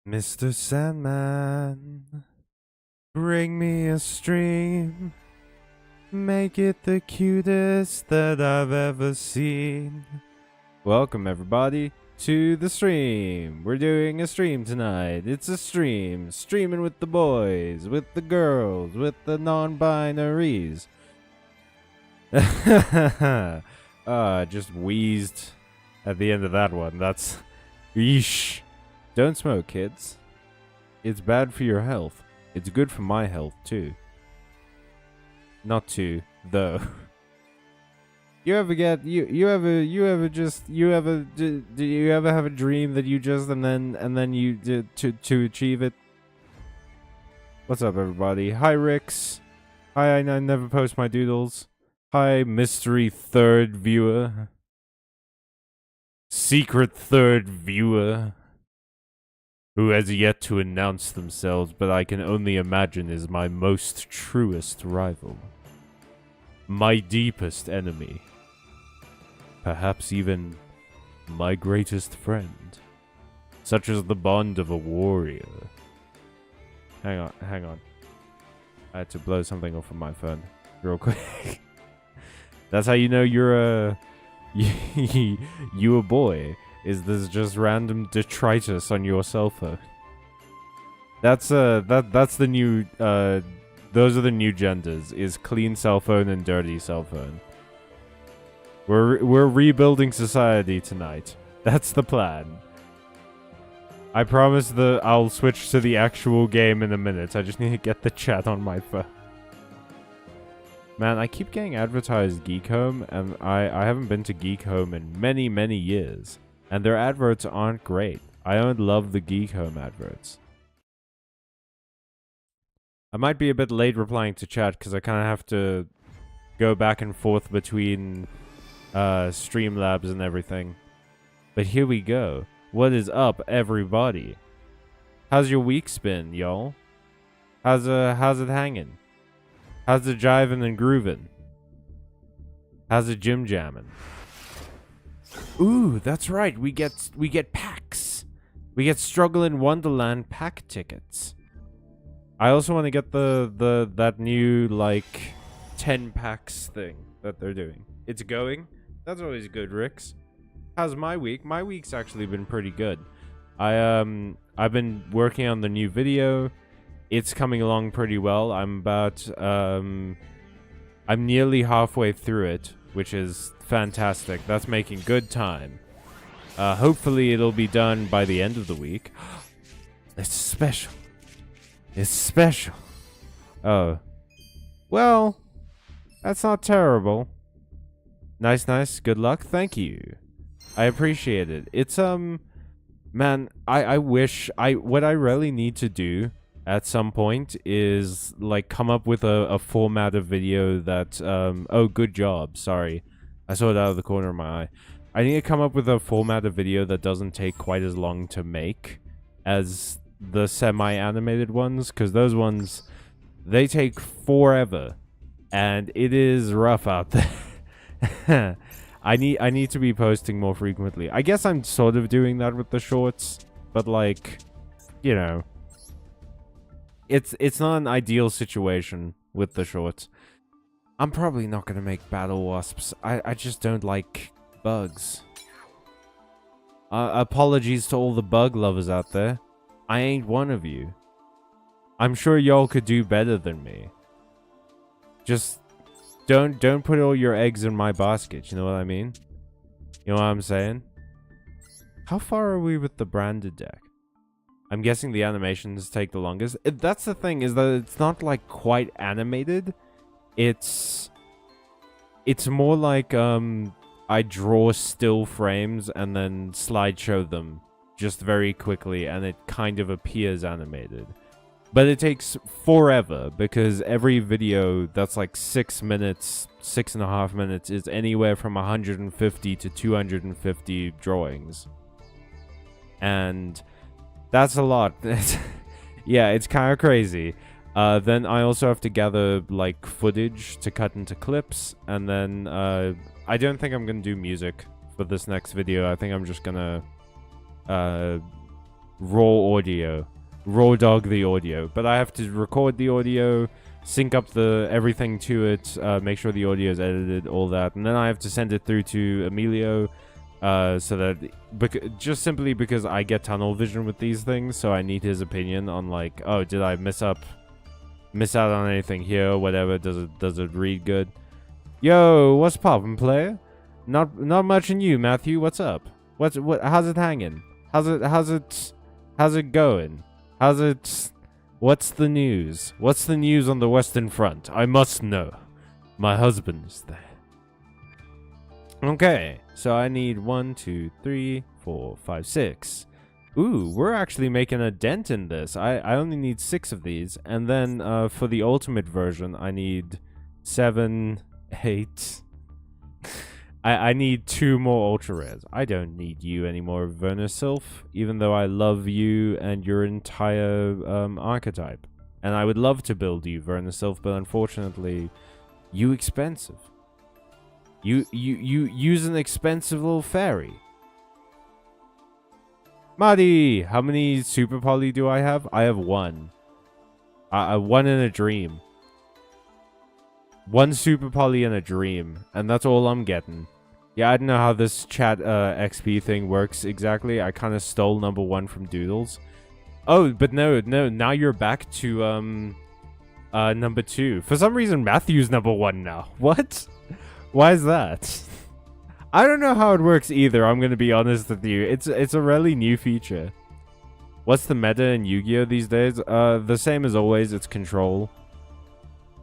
Mr. Sandman, bring me a stream. Make it the cutest that I've ever seen. Welcome, everybody, to the stream. We're doing a stream tonight. It's a stream. Streaming with the boys, with the girls, with the non-binaries. Just wheezed at the end of that one. That's... Yeesh. Don't smoke, kids. It's bad for your health. It's good for my health, too. Not to, though. Do you ever have a dream that you just, and then you did to achieve it? What's up, everybody? Hi, Rix. Hi, I never post my doodles. Hi, mystery third viewer. Secret third viewer. Who has yet to announce themselves, but I can only imagine is my most truest rival. My deepest enemy. Perhaps even my greatest friend. Such as the bond of a warrior. Hang on. I had to blow something off of my phone real quick. That's how you know you're a... you a boy. Is this just random detritus on your cell phone? That's the new those are the new genders, is clean cell phone and dirty cell phone. We're rebuilding society tonight. That's the plan. I promise I'll switch to the actual game in a minute. I just need to get the chat on my phone. Man, I keep getting advertised Geek Home, and I haven't been to Geek Home in many years. And their adverts aren't great. I don't love the Geek Home adverts. I might be a bit late replying to chat because I kind of have to go back and forth between Streamlabs and everything. But here we go. What is up, everybody? How's your week been, y'all? How's it hanging? How's it jiving and grooving? How's it gym jamming? Ooh, that's right. We get packs. We get Struggle in Wonderland pack tickets. I also want to get that new like 10 packs thing that they're doing. It's going. That's always good, Rix. How's my week? My week's actually been pretty good. I've been working on the new video. It's coming along pretty well. I'm nearly halfway through it, which is fantastic. That's making good time. Hopefully it'll be done by the end of the week. It's special. It's special. Oh. Well, that's not terrible. Nice. Good luck. Thank you. I appreciate it. It's, man, I wish what I really need to do at some point is like come up with a format of video that, oh, good job. Sorry. I saw it out of the corner of my eye. I need to come up with a format of video that doesn't take quite as long to make as the semi-animated ones, because those ones, they take forever, and it is rough out there. I need to be posting more frequently. I guess I'm sort of doing that with the shorts, but like, you know, it's not an ideal situation with the shorts. I'm probably not going to make battle wasps. I just don't like bugs. Apologies to all the bug lovers out there. I ain't one of you. I'm sure y'all could do better than me. Just don't put all your eggs in my basket, you know what I mean? You know what I'm saying? How far are we with the branded deck? I'm guessing the animations take the longest. That's the thing, is that it's not like quite animated. It's more like I draw still frames and then slideshow them just very quickly, and it kind of appears animated. But it takes forever because every video that's like 6 minutes, 6.5 minutes is anywhere from 150 to 250 drawings. And that's a lot. Yeah, it's kind of crazy. Then I also have to gather like footage to cut into clips, and then I don't think I'm gonna do music for this next video. I think I'm just gonna raw audio. Raw dog the audio. But I have to record the audio, sync up everything to it, make sure the audio is edited, all that. And then I have to send it through to Emilio, so that... just simply because I get tunnel vision with these things, so I need his opinion on, like, oh, did I miss out on anything here, whatever, does it read good? Yo, what's poppin', player? Not much in you, Matthew. What's up? How's it hanging? How's it going? What's the news? What's the news on the Western Front? I must know. My husband is there. Okay, so I need 1, 2, 3, 4, 5, 6. Ooh, we're actually making a dent in this. I only need 6 of these, and then for the ultimate version, I need 7, 8. I need 2 more ultra rares. I don't need you anymore, Vernisylph, even though I love you and your entire archetype. And I would love to build you, Vernisylph, but unfortunately, you expensive. You use an expensive little fairy. Marty, how many super poly do I have? I have 1. 1 in a dream. 1 super poly in a dream, and that's all I'm getting. Yeah, I don't know how this chat XP thing works exactly. I kind of stole number 1 from Doodles. Oh, but no, now you're back to number 2. For some reason, Matthew's number 1 now. What? Why is that? I don't know how it works either, I'm gonna be honest with you. It's a really new feature. What's the meta in Yu-Gi-Oh these days? The same as always, it's control.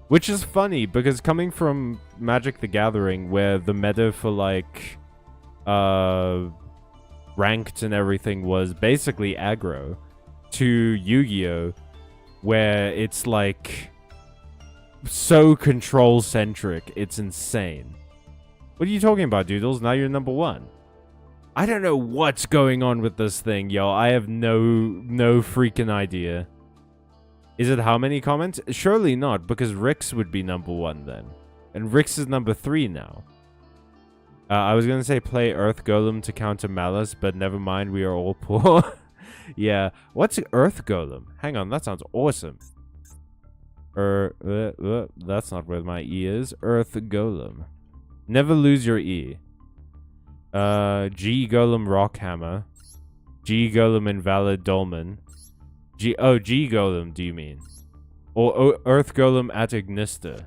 Which is funny, because coming from Magic the Gathering, where the meta for, like, ranked and everything was basically aggro, to Yu-Gi-Oh, where it's, like, so control-centric, it's insane. What are you talking about, Doodles? Now you're number 1. I don't know what's going on with this thing, yo. I have no freaking idea. Is it how many comments? Surely not, because Rix would be number 1 then. And Rix is number 3 now. I was going to say play Earth Golem to counter Malice, but never mind, we are all poor. Yeah. What's Earth Golem? Hang on, that sounds awesome. That's not where my E is. Earth Golem. Never lose your E. G Golem Rockhammer. G Golem Invalid Dolmen. G Golem, do you mean? Or Earth Golem at Ignista.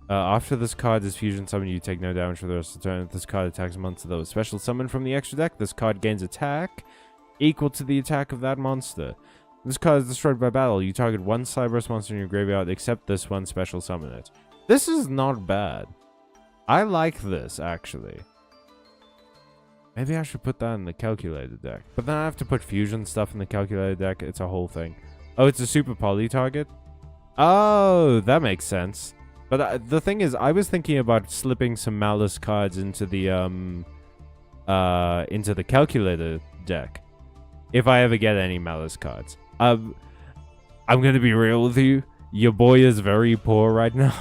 After this card is fusion summoned, you take no damage for the rest of the turn. If this card attacks a monster that was special summoned from the extra deck, this card gains attack equal to the attack of that monster. If this card is destroyed by battle, you target 1 Cyberse monster in your graveyard, except this one, special summon it. This is not bad. I like this, actually. Maybe I should put that in the calculated deck. But then I have to put fusion stuff in the calculated deck. It's a whole thing. Oh, it's a super poly target? Oh, that makes sense. But the thing is, I was thinking about slipping some Malice cards into the calculated deck. If I ever get any Malice cards. I'm gonna be real with you. Your boy is very poor right now.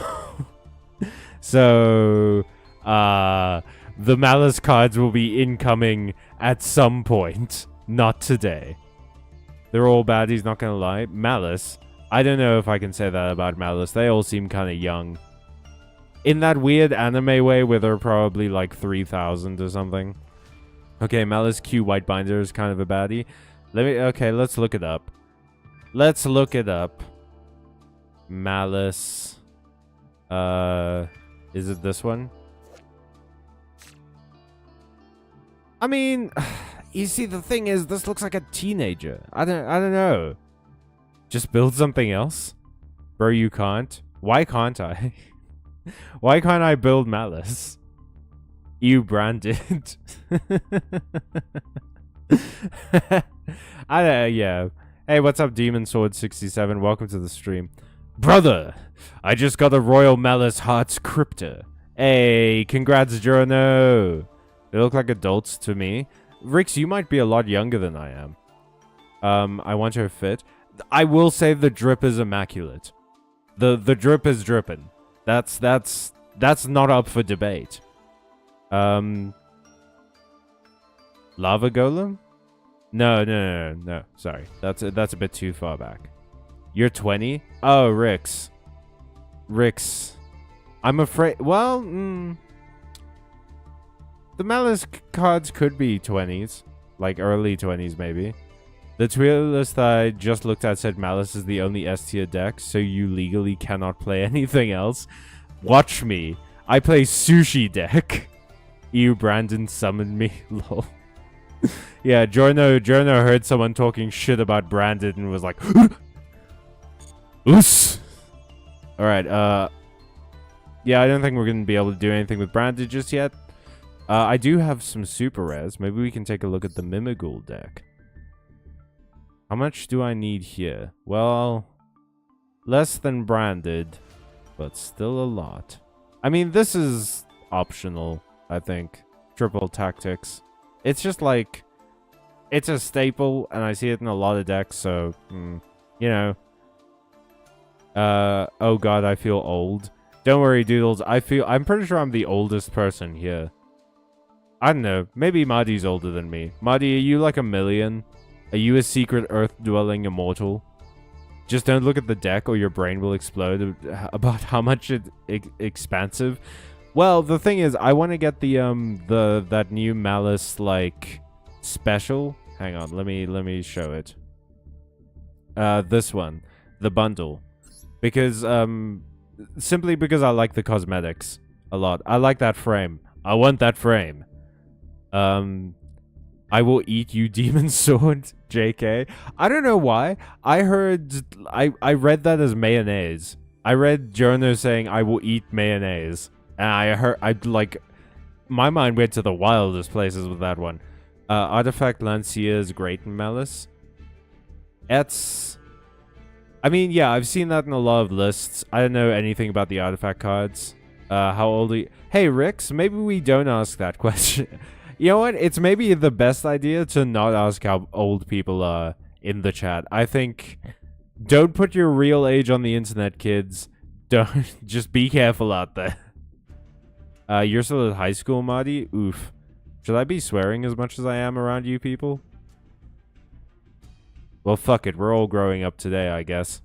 So, the Malice cards will be incoming at some point. Not today. They're all baddies, not gonna lie. Malice. I don't know if I can say that about Malice. They all seem kind of young. In that weird anime way where they're probably like 3,000 or something. Okay, Malice Q White Binder is kind of a baddie. Okay, let's look it up. Let's look it up. Malice. Is it this one? I mean, you see, the thing is, this looks like a teenager. I don't know. Just build something else? Bro, you can't. Why can't I? Why can't I build Malice? You branded. Yeah. Hey, what's up, Demon Sword 67? Welcome to the stream. Brother, I just got a Royal Malice Hearts Crypta. Hey, congrats, Journo. They look like adults to me. Rix, you might be a lot younger than I am. I want your fit. I will say the drip is immaculate. The drip is dripping. That's not up for debate. Lava Golem? No. Sorry. That's a bit too far back. You're 20? Oh, Rix. I'm afraid... Well, the Malice cards could be 20s. Like, early 20s, maybe. The Duel list I just looked at said Malice is the only S tier deck, so you legally cannot play anything else. Watch me. I play Sushi deck. Ew, Brandon summoned me. Lol. Yeah, Jorno heard someone talking shit about Brandon and was like, Oos! Alright, yeah, I don't think we're gonna be able to do anything with Brandon just yet. I do have some super rares. Maybe we can take a look at the Mimighoul deck. How much do I need here? Well, less than branded, but still a lot. I mean, this is optional, I think. Triple tactics. It's just like, it's a staple, and I see it in a lot of decks, so, you know. Oh god, I feel old. Don't worry, Doodles. I'm pretty sure I'm the oldest person here. I don't know. Maybe Madi's older than me. Madi, are you like a million? Are you a secret earth-dwelling immortal? Just don't look at the deck or your brain will explode about how much it's expansive. Well, the thing is, I want to get that new Malice, like, special. Hang on, let me show it. This one. The bundle. Because, simply because I like the cosmetics a lot. I like that frame. I want that frame. I will eat you, Demon Sword, JK. I don't know why. I read that as mayonnaise. I read Jono saying, I will eat mayonnaise. And my mind went to the wildest places with that one. Artifact Lancier is great in Malice. I mean, yeah, I've seen that in a lot of lists. I don't know anything about the artifact cards. How old are you? Hey, Rix, maybe we don't ask that question. You know what? It's maybe the best idea to not ask how old people are in the chat. I think don't put your real age on the internet, kids. Don't. Just be careful out there. You're still at high school, Marty? Oof. Should I be swearing as much as I am around you people? Well, fuck it. We're all growing up today, I guess.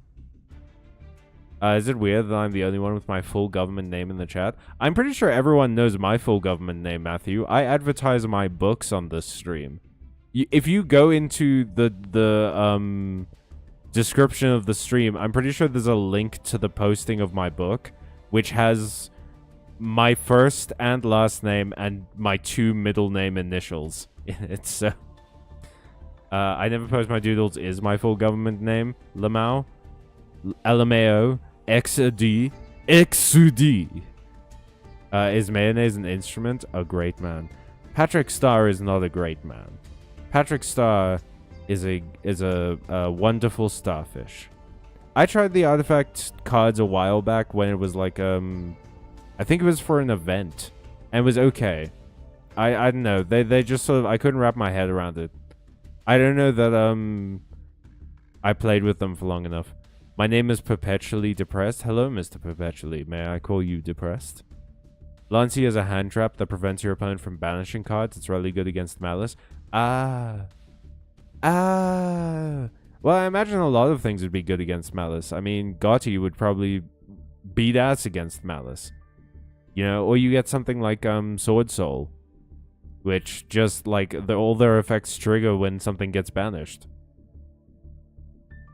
Is it weird that I'm the only one with my full government name in the chat? I'm pretty sure everyone knows my full government name, Matthew. I advertise my books on this stream. If you go into the description of the stream, I'm pretty sure there's a link to the posting of my book, which has my first and last name and my 2 middle name initials in it. So, I never post my doodles is my full government name. Lamau. LMAO. XUD. XUD. Is mayonnaise an instrument? A great man. Patrick Star is not a great man. Patrick Star is a wonderful starfish. I tried the artifact cards a while back when it was like I think it was for an event, and it was okay. I don't know. They just sort of, I couldn't wrap my head around it. I don't know that I played with them for long enough. My name is Perpetually Depressed. Hello, Mr. Perpetually. May I call you Depressed? Lancey is a hand trap that prevents your opponent from banishing cards. It's really good against Malice. Well, I imagine a lot of things would be good against Malice. I mean, Gotti would probably beat ass against Malice. You know, or you get something like Sword Soul, which just like all their effects trigger when something gets banished.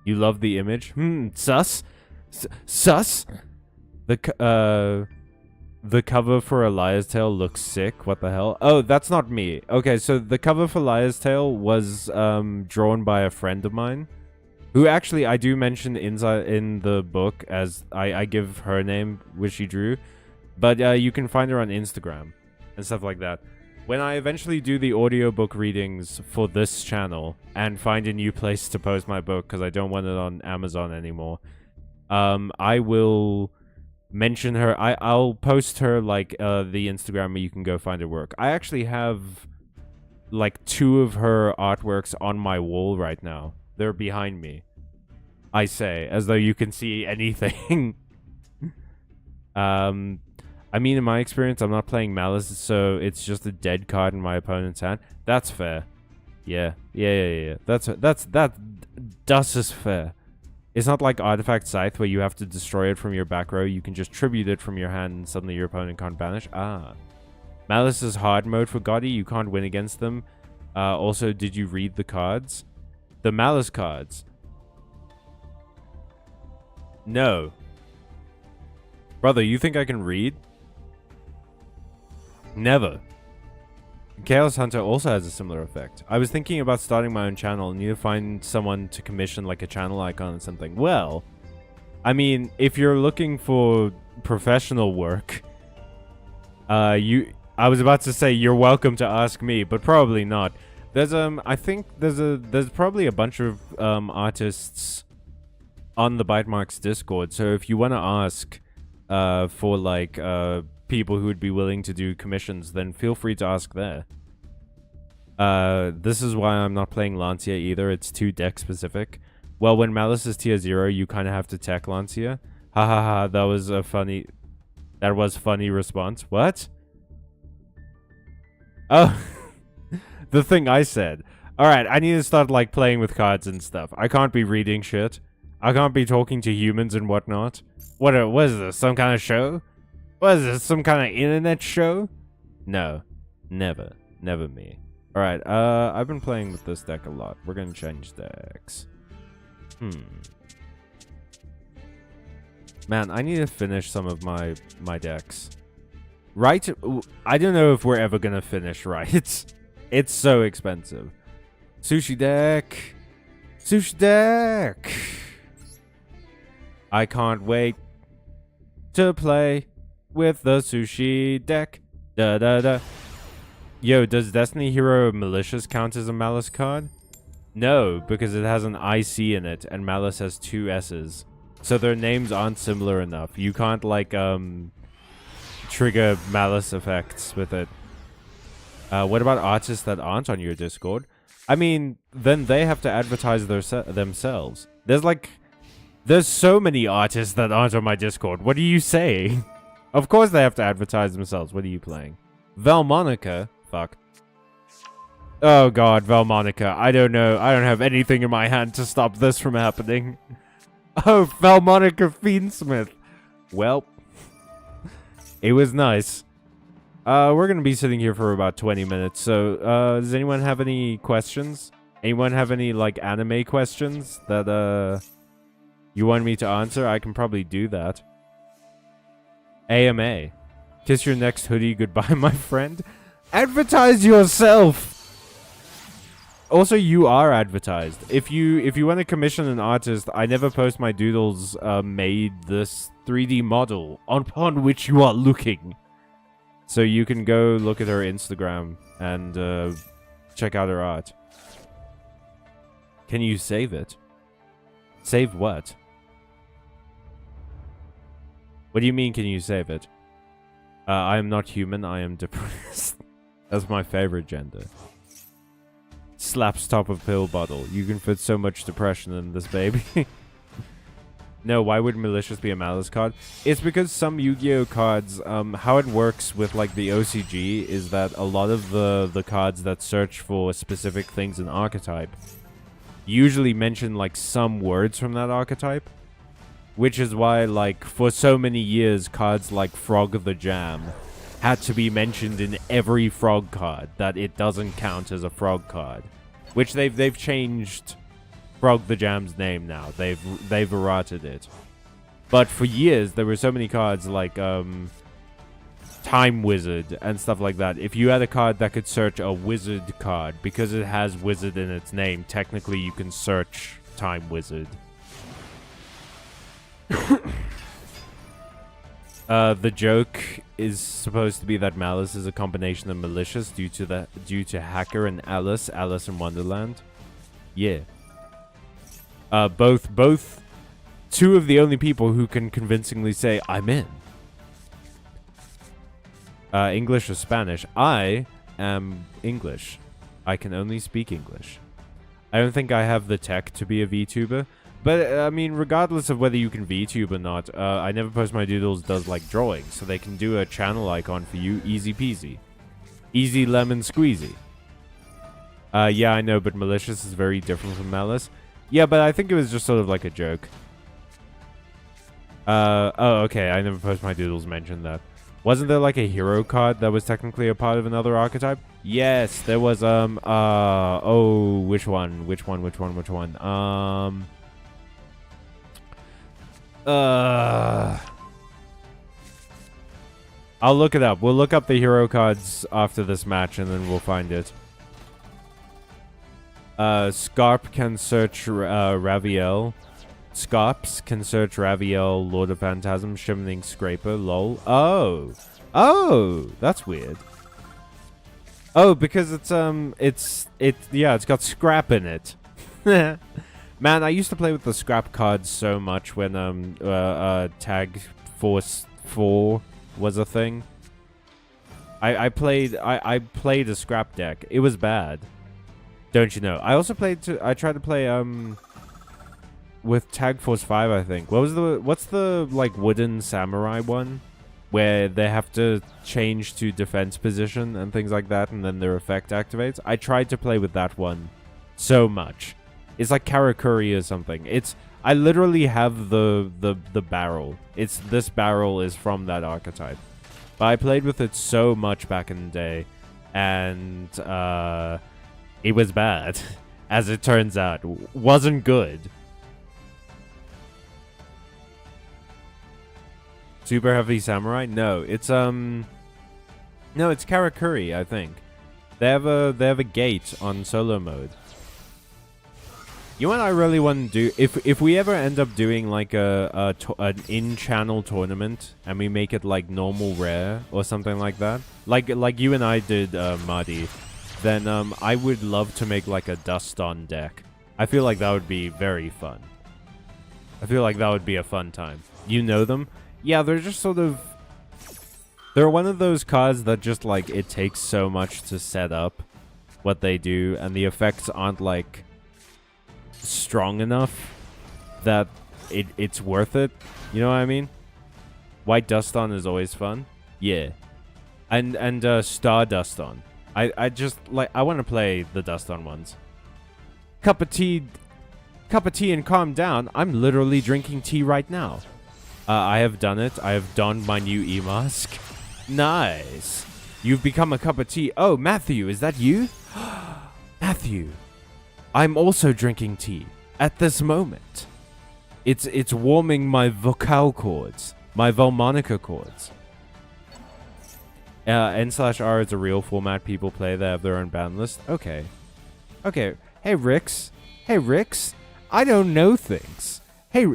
You love the image? Sus? Sus? The cover for A Liar's Tale looks sick. What the hell? Oh, that's not me. Okay, so the cover for Liar's Tale was drawn by a friend of mine, who actually I do mention inside in the book as I give her name, which she drew. But you can find her on Instagram and stuff like that. When I eventually do the audiobook readings for this channel and find a new place to post my book because I don't want it on Amazon anymore, I will mention her. I'll post her like the Instagram where you can go find her work. I actually have like 2 of her artworks on my wall right now. They're behind me. I say, as though you can see anything. I mean, in my experience, I'm not playing Malice, so it's just a dead card in my opponent's hand. That's fair. Yeah. Das is fair. It's not like Artifact Scythe where you have to destroy it from your back row. You can just tribute it from your hand and suddenly your opponent can't banish. Malice is hard mode for Gotti. You can't win against them. Also, did you read the cards? The Malice cards. No. Brother, you think I can read? Never. Chaos Hunter also has a similar effect. I was thinking about starting my own channel and need to find someone to commission like a channel icon or something. Well, I mean, if you're looking for professional work, I was about to say you're welcome to ask me, but probably not. There's I think there's probably a bunch of artists on the Byte Marx Discord. So if you want to ask for like people who would be willing to do commissions, then feel free to ask there. This is why I'm not playing Lancia either. It's too deck specific. Well, when Malice is tier 0, you kind of have to tech Lancia. Ha ha ha, that was funny response. What? Oh, the thing I said. Alright, I need to start like playing with cards and stuff. I can't be reading shit. I can't be talking to humans and whatnot. What is this, some kind of show? What is this, some kind of internet show? No. Never. Never me. Alright, I've been playing with this deck a lot. We're gonna change decks. Man, I need to finish some of my decks. Right? I don't know if we're ever gonna finish right. It's so expensive. Sushi deck. Sushi deck. I can't wait to play with the sushi deck. Da da da. Yo, does Destiny Hero Malicious count as a Malice card? No, because it has an IC in it, and Malice has 2 S's. So their names aren't similar enough. You can't, like, trigger Malice effects with it. What about artists that aren't on your Discord? I mean, then they have to advertise themselves. There's so many artists that aren't on my Discord. What are you saying? Of course they have to advertise themselves. What are you playing? Valmonica? Fuck. Oh god, Valmonica. I don't know. I don't have anything in my hand to stop this from happening. Oh, Valmonica Fiendsmith. Well, it was nice. We're gonna be sitting here for about 20 minutes, so, does anyone have any questions? Anyone have any, like, anime questions that, you want me to answer? I can probably do that. AMA. Kiss your next hoodie goodbye, my friend. Advertise yourself! Also, you are advertised. If you want to commission an artist, I never post my doodles made this 3D model upon which you are looking. So you can go look at her Instagram and check out her art. Can you save it? Save what? What do you mean, can you save it? I am not human, I am depressed. That's my favorite gender. Slaps top of pill bottle. You can fit so much depression in this baby. No, why would Malicious be a Malice card? It's because some Yu-Gi-Oh cards, how it works with like the OCG is that a lot of the cards that search for specific things in archetype usually mention like some words from that archetype. Which is why, like, for so many years, cards like Frog the Jam had to be mentioned in every Frog card, that it doesn't count as a Frog card. Which they've changed Frog the Jam's name now. They've errated it. But for years, there were so many cards like, Time Wizard and stuff like that. If you had a card that could search a Wizard card, because it has Wizard in its name, technically you can search Time Wizard. The joke is supposed to be that Malice is a combination of Malicious due to Hacker and Alice in Wonderland. Yeah. Both two of the only people who can convincingly say I'm in. English or Spanish? I am English. I can only speak English. I don't think I have the tech to be a VTuber. But, I mean, regardless of whether you can VTube or not, I Never Post My Doodles does, like, drawings. So they can do a channel icon for you, easy peasy. Easy lemon squeezy. Yeah, I know, but malicious is very different from malice. Yeah, but I think it was just sort of like a joke. Oh, okay. I never posted my doodles mentioned that. Wasn't there like a hero card that was technically a part of another archetype? Yes, there was, oh, which one? I'll look it up. We'll look up the hero cards after this match and then we'll find it. Scarp can search, Raviel. Scarps can search Raviel, Lord of Phantasm, Shimmering Scraper, lol. Oh. Oh, that's weird. Oh, because it's got scrap in it. Man, I used to play with the scrap cards so much when, Tag Force 4 was a thing. I played a scrap deck. It was bad. Don't you know? I also I tried to play, with Tag Force 5, I think. What's the, like, wooden samurai one? Where they have to change to defense position and things like that, and then their effect activates. I tried to play with that one so much. It's like Karakuri or something. I literally have the barrel. This barrel is from that archetype. But I played with it so much back in the day, and it was bad, as it turns out. Wasn't good. Super Heavy Samurai? No, it's Karakuri, I think. They have a gate on solo mode. You know what I really want to do? If we ever end up doing like an in-channel tournament and we make it like normal rare or something like that, like you and I did, Marty, then I would love to make like a Dust On deck. I feel like that would be very fun. I feel like that would be a fun time. You know them? Yeah, they're just sort of... They're one of those cards that just, like, it takes so much to set up what they do, and the effects aren't, like, strong enough that it's worth it. You know what I mean? White Dust On is always fun. Yeah. And Star Dust On. I just, like, I want to play the Dust On ones. Cup of tea and calm down. I'm literally drinking tea right now. I have done it. I have donned my new e-mask. Nice. You've become a cup of tea. Oh, Matthew, is that you? Matthew, I'm also drinking tea at this moment. It's warming my vocal cords, my Volmonica cords. N/R is a real format people play. They have their own ban list. Okay. Okay. Hey, Rix. Hey, Rix. I don't know things. Hey,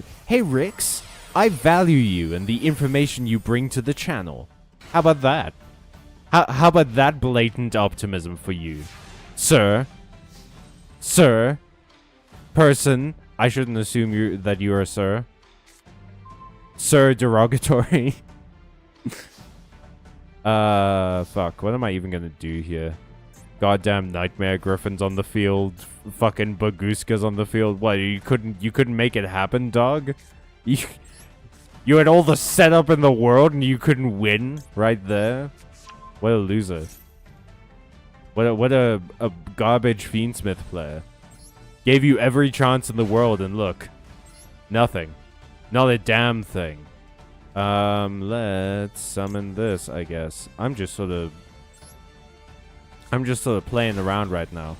Rix. I value you and the information you bring to the channel. How about that? How about that blatant optimism for you? Sir? Sir? Person? I shouldn't assume that you're a sir. Sir derogatory. Fuck. What am I even gonna do here? Goddamn Nightmare Griffins on the field. Fucking Baguskas on the field. What, you couldn't make it happen, dog? You had all the setup in the world and you couldn't win right there? What a loser. What a garbage Fiendsmith player. Gave you every chance in the world and look. Nothing. Not a damn thing. Let's summon this, I guess. I'm just sort of playing around right now.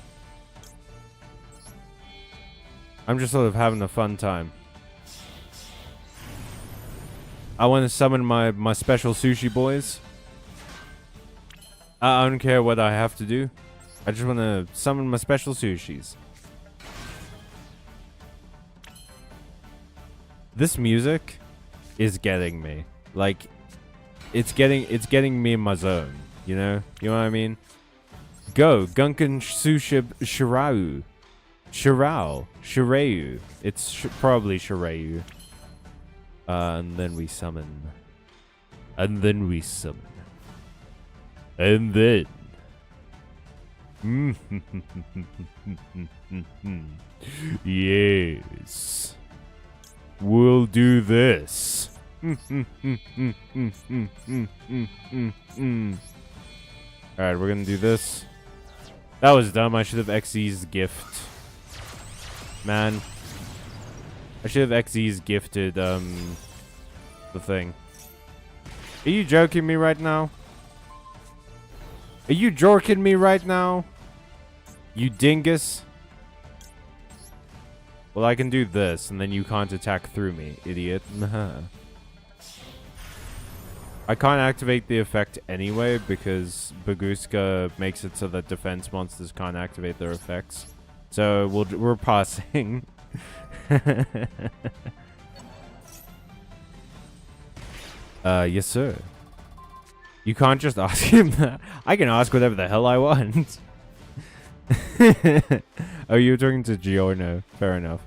I'm just sort of having a fun time. I want to summon my special sushi boys. I don't care what I have to do. I just want to summon my special sushis. This music is getting me. Like, it's getting me in my zone. You know what I mean? Go, Gunkan Sushib Shirau. Shireu. It's probably Shireu. And then we summon. And then we summon. And then. Yes. We'll do this. Alright, we're gonna do this. That was dumb. I should have XZ's gift. Man. I should have XZ's gifted, the thing. Are you joking me right now? Are you jorking me right now? You dingus? Well, I can do this, and then you can't attack through me, idiot. I can't activate the effect anyway, because Baguska makes it so that defense monsters can't activate their effects. So, we're passing. Yes, sir. You can't just ask him that. I can ask whatever the hell I want. Oh, you were talking to Giorno. Fair enough.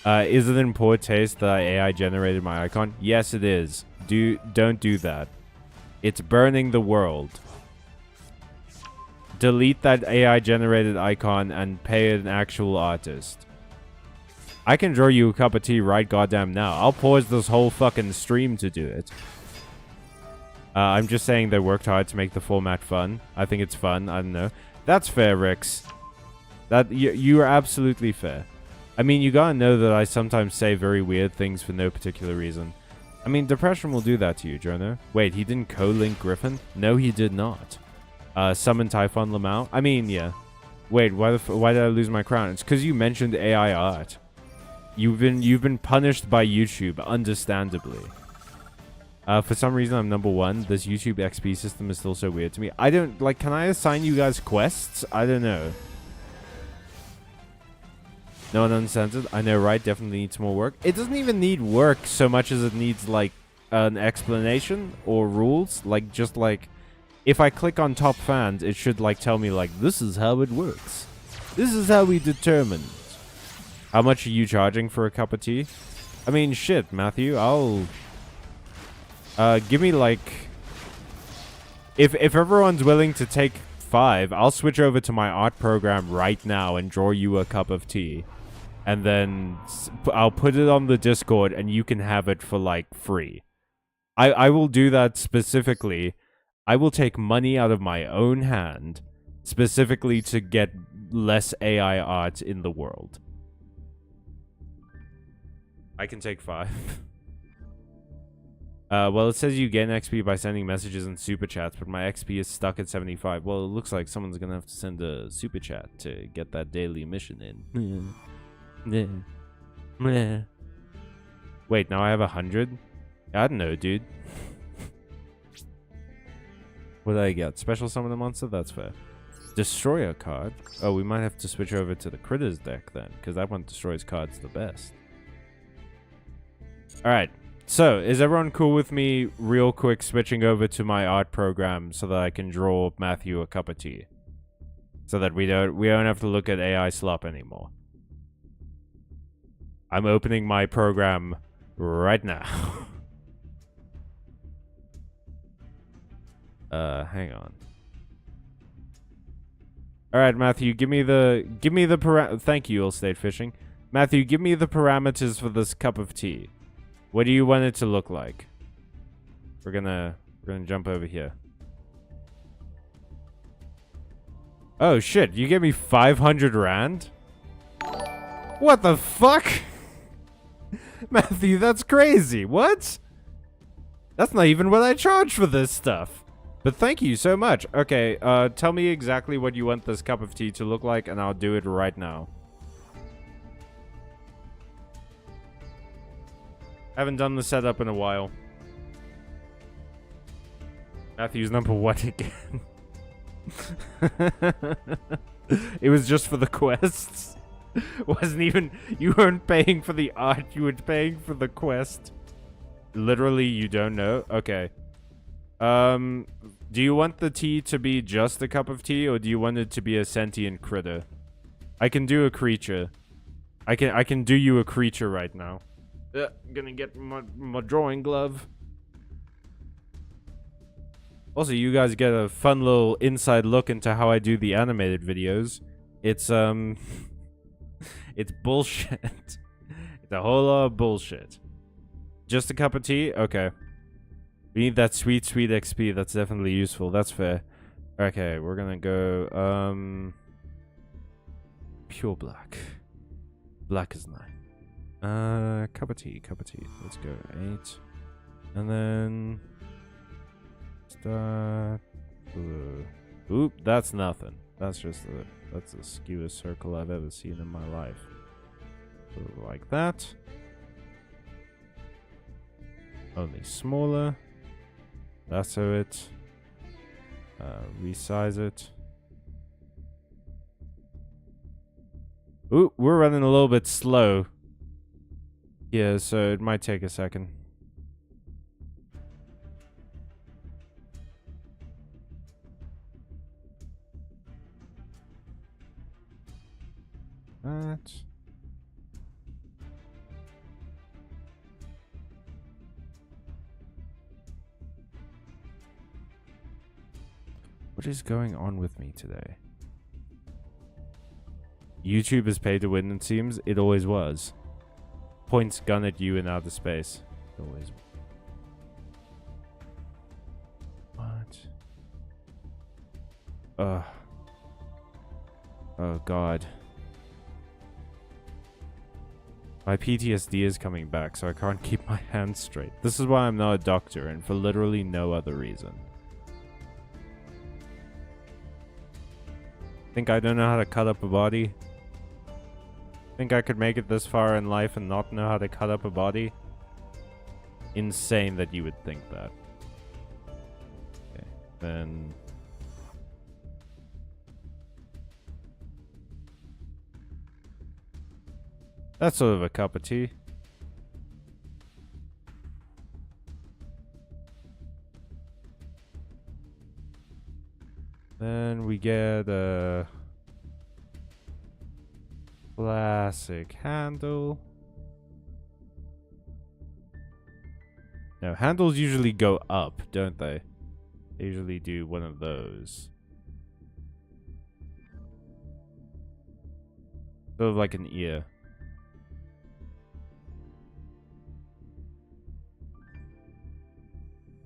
Is it in poor taste that I AI generated my icon? Yes, it is. Don't do that. It's burning the world. Delete that AI generated icon and pay an actual artist. I can draw you a cup of tea right goddamn now. I'll pause this whole fucking stream to do it. I'm just saying they worked hard to make the format fun. I think it's fun. I don't know. That's fair, Rix. You are absolutely fair. I mean, you gotta know that I sometimes say very weird things for no particular reason. I mean, depression will do that to you, Jono. Wait, he didn't co-link Griffin? No, he did not. Summon Typhon Lamau? I mean, yeah. Wait, why did I lose my crown? It's because you mentioned AI art. You've been punished by YouTube, understandably. For some reason, I'm number 1. This YouTube XP system is still so weird to me. I don't, like, can I assign you guys quests? I don't know. No one understands it. I know, right? Definitely needs more work. It doesn't even need work so much as it needs, like, an explanation or rules. Like, just like, if I click on top fans, it should, like, tell me, like, this is how it works. This is how we determine. How much are you charging for a cup of tea? I mean, shit, Matthew. I'll... give me, like... If everyone's willing to take 5, I'll switch over to my art program right now and draw you a cup of tea. And then I'll put it on the Discord and you can have it for, like, free. I will do that specifically. I will take money out of my own hand specifically to get less AI art in the world. I can take 5. Well, it says you gain XP by sending messages and super chats, but my XP is stuck at 75. Well, it looks like someone's gonna have to send a super chat to get that daily mission in. Wait, now I have 100? I don't know, dude. What did I get? Special summon a monster? That's fair. Destroyer card? Oh, we might have to switch over to the Critters deck then, because that one destroys cards the best. Alright. So, is everyone cool with me real quick switching over to my art program so that I can draw Matthew a cup of tea? So that we don't have to look at AI slop anymore. I'm opening my program right now. Hang on. Alright, Matthew, give me the thank you, All State Fishing. Matthew, give me the parameters for this cup of tea. What do you want it to look like? We're gonna jump over here. Oh shit, you gave me 500 rand? What the fuck? Matthew, that's crazy. What? That's not even what I charge for this stuff. But thank you so much. Okay, tell me exactly what you want this cup of tea to look like and I'll do it right now. Haven't done the setup in a while. Matthew's number 1 again. It was just for the quests. Wasn't even... You weren't paying for the art. You were paying for the quest. Literally, you don't know? Okay. Do you want the tea to be just a cup of tea, or do you want it to be a sentient critter? I can do a creature. I can do you a creature right now. Gonna get my drawing glove. Also, you guys get a fun little inside look into how I do the animated videos. It's, it's bullshit. It's a whole lot of bullshit. Just a cup of tea? Okay. We need that sweet, sweet XP. That's definitely useful. That's fair. Okay, we're gonna go, Pure black. Black is nice. Cup of tea. Let's go 8. And then start blue. Oop, that's nothing. That's just that's the skewest circle I've ever seen in my life. Like that. Only smaller. Lasso it. Resize it. Ooh, we're running a little bit slow. Yeah, so it might take a second. That. What is going on with me today? YouTube is paid to win, it seems. It always was. Points gun at you in outer space. Always. What? Ugh. Oh god. My PTSD is coming back, so I can't keep my hands straight. This is why I'm not a doctor, and for literally no other reason. Think I don't know how to cut up a body? Think I could make it this far in life and not know how to cut up a body? Insane that you would think that. Okay, then... That's sort of a cup of tea. Then we get a classic handle. No, handles usually go up, don't they? They usually do one of those. Sort of like an ear.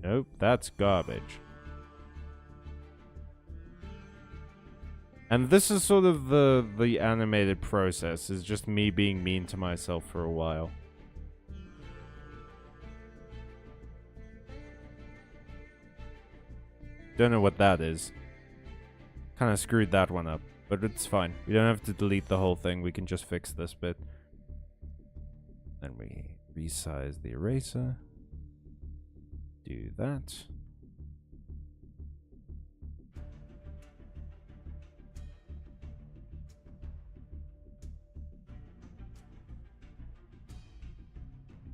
Nope, that's garbage. And this is sort of the animated process, is just me being mean to myself for a while. Don't know what that is. Kind of screwed that one up, but it's fine. We don't have to delete the whole thing, we can just fix this bit. Then we resize the eraser. Do that.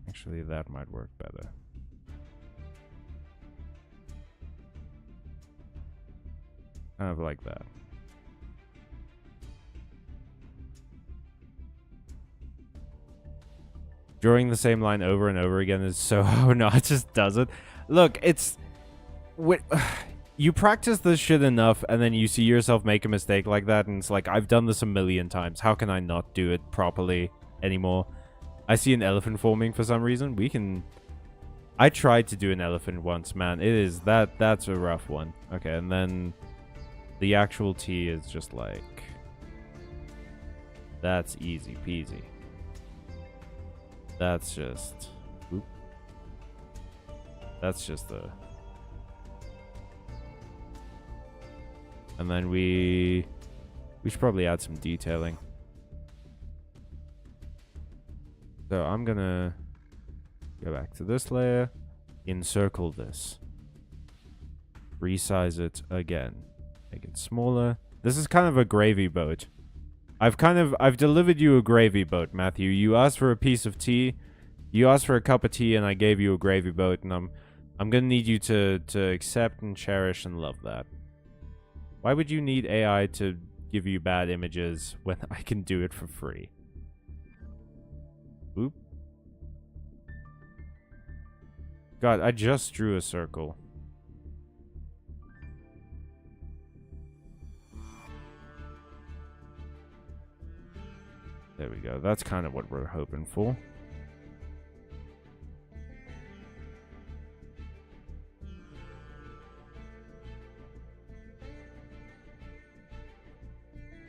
Actually, that might work better. Kind of like that. Drawing the same line over and over again is so... Oh no, it just does it. Look, it's... You practice this shit enough, and then you see yourself make a mistake like that, and it's like, I've done this a million times. How can I not do it properly anymore? I see an elephant forming for some reason. We can... I tried to do an elephant once, man. It is... That's a rough one. Okay, and then... The actual T is just like... That's easy peasy. That's just... Oop. That's just a... And then we should probably add some detailing. So I'm gonna go back to this layer, encircle this, resize it again, make it smaller. This is kind of a gravy boat. I've delivered you a gravy boat, Matthew. You asked for a piece of tea, you asked for a cup of tea, and I gave you a gravy boat, and I'm gonna need you to accept and cherish and love that. Why would you need AI to give you bad images when I can do it for free? Oop. God, I just drew a circle. There we go. That's kind of what we're hoping for.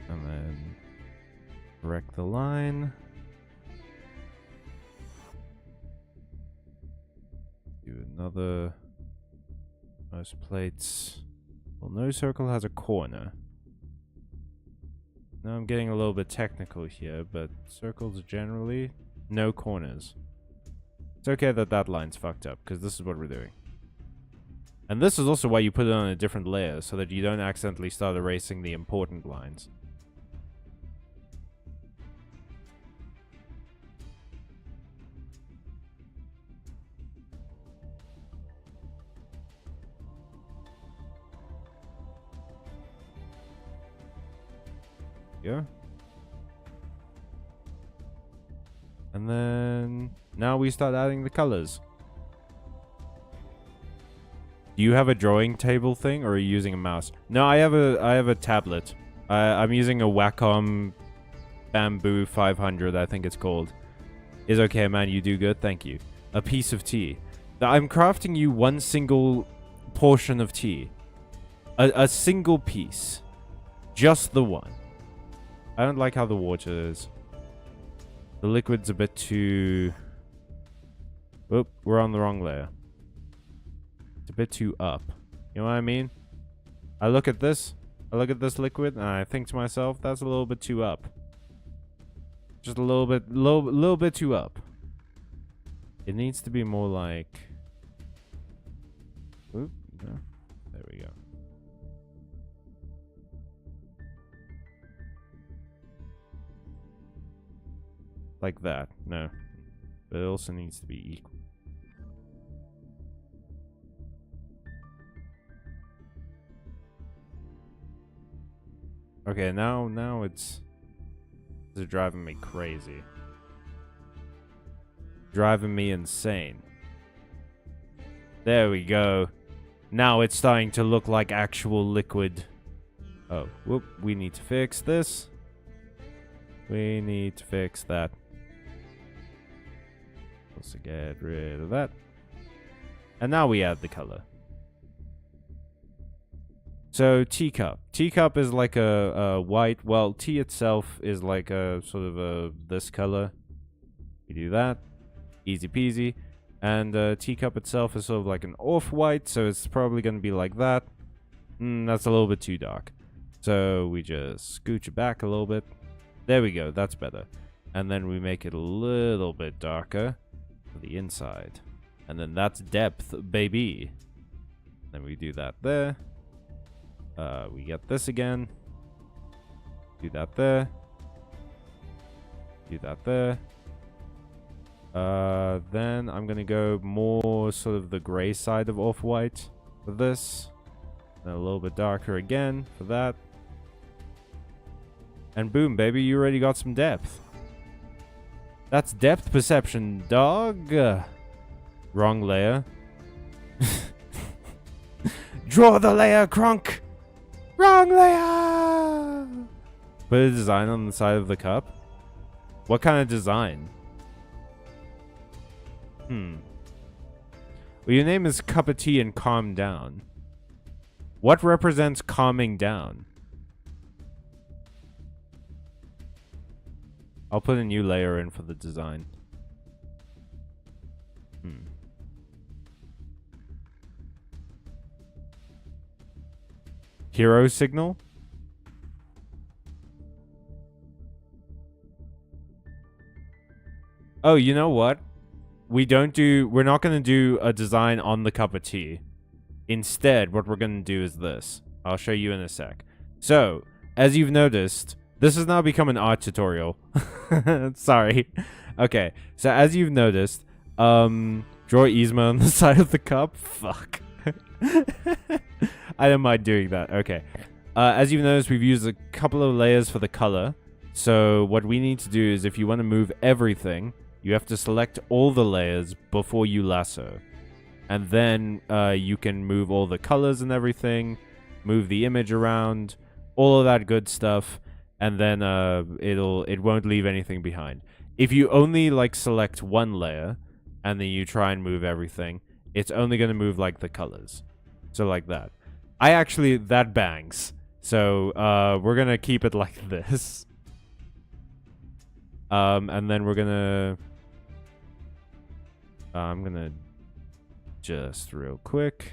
And then Correct the line. Do another. Most plates. Well, no circle has a corner. Now I'm getting a little bit technical here, but circles generally, no corners. It's okay that that line's fucked up, because this is what we're doing. And this is also why you put it on a different layer, so that you don't accidentally start erasing the important lines. Yeah. And then now we start adding the colors. Do you have a drawing table thing, or are you using a mouse? No, I have a tablet. I'm using a Wacom Bamboo 500, I think it's called. Is okay, man. You do good. Thank you. A piece of tea. I'm crafting you one single portion of tea. A single piece. Just the one. I don't like how the water is. The liquid's a bit too... Oop, we're on the wrong layer. It's a bit too up. You know what I mean? I look at this liquid, and I think to myself, that's a little bit too up. Just a little bit too up. It needs to be more like... Oop, no. There we go. Like that. No. But it also needs to be equal. Okay, now it's driving me crazy. Driving me insane. There we go. Now it's starting to look like actual liquid. Oh, whoop. We need to fix this. We need to fix that. Let's get rid of that. And now we add the color. So, teacup. Teacup is like a white. Well, tea itself is like a sort of a this color. We do that. Easy peasy. And teacup itself is sort of like an off-white, so it's probably going to be like that. That's a little bit too dark. So, we just scooch it back a little bit. There we go. That's better. And then we make it a little bit darker for the inside. And then that's depth, baby. Then we do that there. We get this again. Do that there. Do that there. Then I'm gonna go more sort of the gray side of off-white for this. And a little bit darker again for that. And boom, baby, you already got some depth. That's depth perception, dog. Wrong layer. Draw the layer, Crunk. Wrong layer. Put a design on the side of the cup. What kind of design? Well, your name is Cup of Tea and Calm Down. What represents calming down? I'll put a new layer in for the design. Hero signal? Oh, you know what? We're not going to do a design on the cup of tea. Instead, what we're going to do is this. I'll show you in a sec. So, as you've noticed, this has now become an art tutorial. Sorry. Okay, so as you've noticed, draw Yzma on the side of the cup. Fuck. I don't mind doing that. Okay. As you've noticed, we've used a couple of layers for the color. So what we need to do is if you want to move everything, you have to select all the layers before you lasso. And then you can move all the colors and everything, move the image around, all of that good stuff, and then it won't leave anything behind. If you only like select one layer and then you try and move everything, it's only going to move like the colors. So like that. That bangs. So we're going to keep it like this. And then we're gonna... I'm gonna just real quick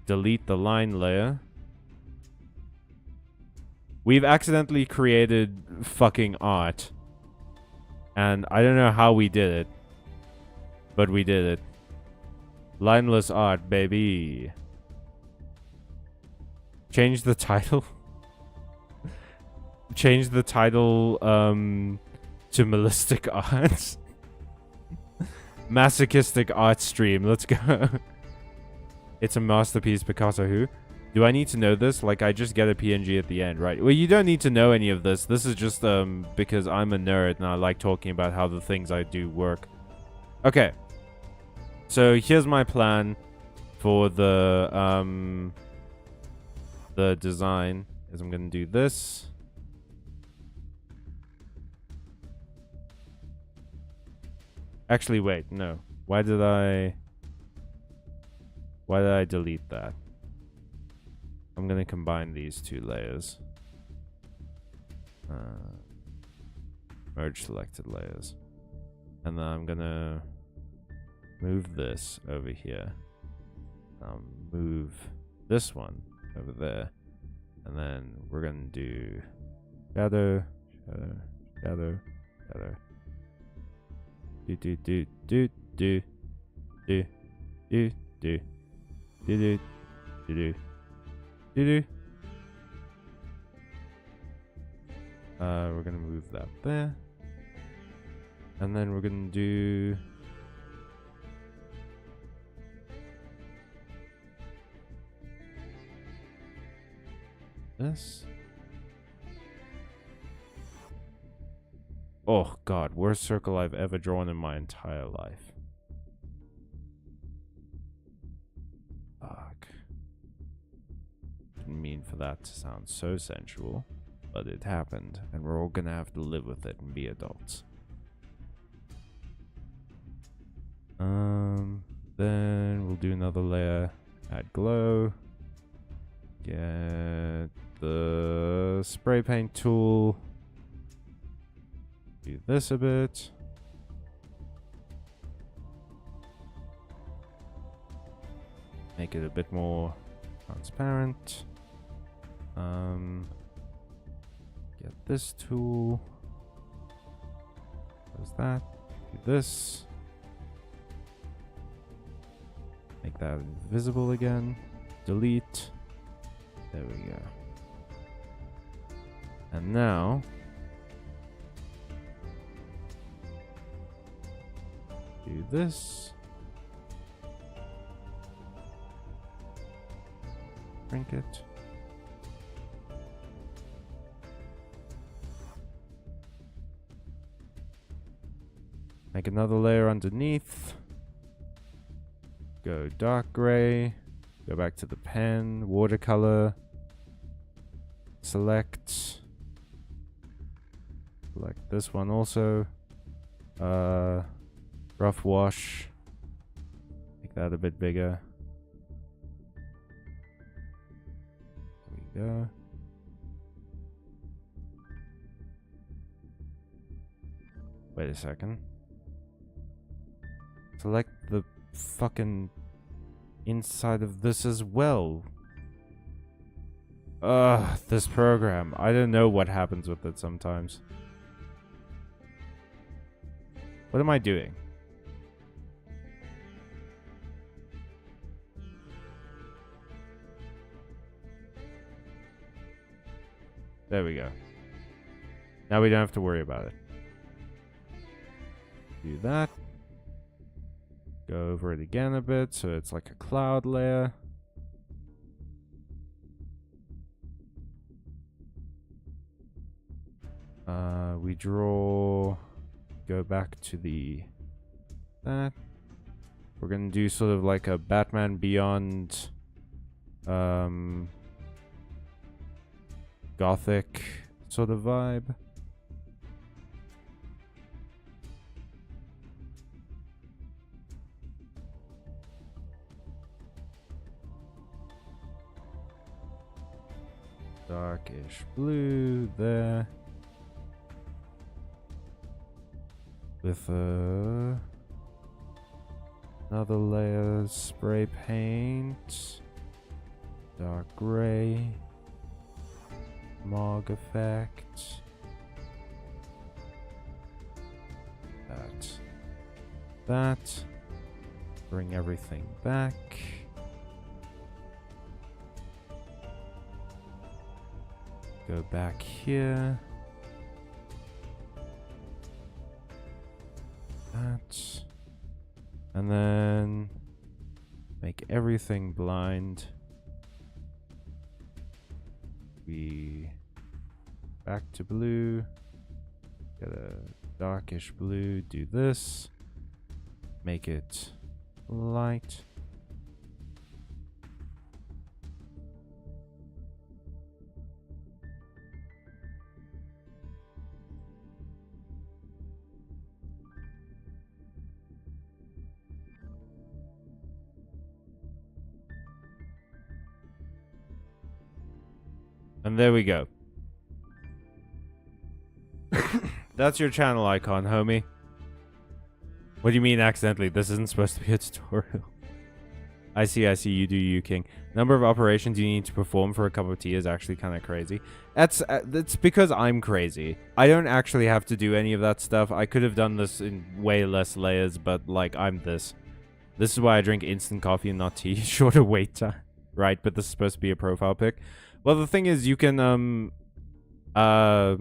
delete the line layer. We've accidentally created fucking art. And I don't know how we did it. But we did it. Lineless art, baby. Change the title. Change the title to Malisstic Art. Masochistic art stream. Let's go. It's a masterpiece, Picasso who? Do I need to know this? Like, I just get a PNG at the end, right? Well, you don't need to know any of this. This is just because I'm a nerd and I like talking about how the things I do work. Okay. So here's my plan for the design. Is I'm gonna do this. Actually, wait, no. Why did I delete that? I'm gonna combine these two layers. Merge selected layers. And then I'm gonna move this over here. Move this one over there. And then we're gonna do shadow, shadow, shadow, shadow. Do do do do do do do do do do do do. We're gonna move that there, and then we're gonna do this. Oh god, worst circle I've ever drawn in my entire life. Fuck. Didn't mean for that to sound so sensual, but it happened, and we're all gonna have to live with it and be adults. Then we'll do another layer, add glow, get the spray paint tool. Do this a bit. Make it a bit more transparent. Get this tool. Close that. Do this. Make that invisible again. Delete. There we go. And now do this. Shrink it. Make another layer underneath. Go dark gray. Go back to the pen. Watercolor. Select. Select this one also. Rough wash. Make that a bit bigger. There we go. Wait a second. Select the fucking inside of this as well. This program. I don't know what happens with it sometimes. What am I doing? There we go. Now we don't have to worry about it. Do that. Go over it again a bit so it's like a cloud layer. We draw. Go back to that. We're gonna do sort of like a Batman Beyond Gothic sort of vibe. Darkish blue there. with another layer of spray paint, dark gray, Mog effect, that, bring everything back. Go back here. That. And then make everything blind. We back to blue. Get a darkish blue. Do this. Make it light. And there we go. That's your channel icon, homie. What do you mean accidentally? This isn't supposed to be a tutorial. I see, you do you, King. Number of operations you need to perform for a cup of tea is actually kind of crazy. That's because I'm crazy. I don't actually have to do any of that stuff. I could have done this in way less layers, but like, I'm this. This is why I drink instant coffee and not tea. Shorter wait time. Right, but this is supposed to be a profile pic. Well, the thing is, you can, I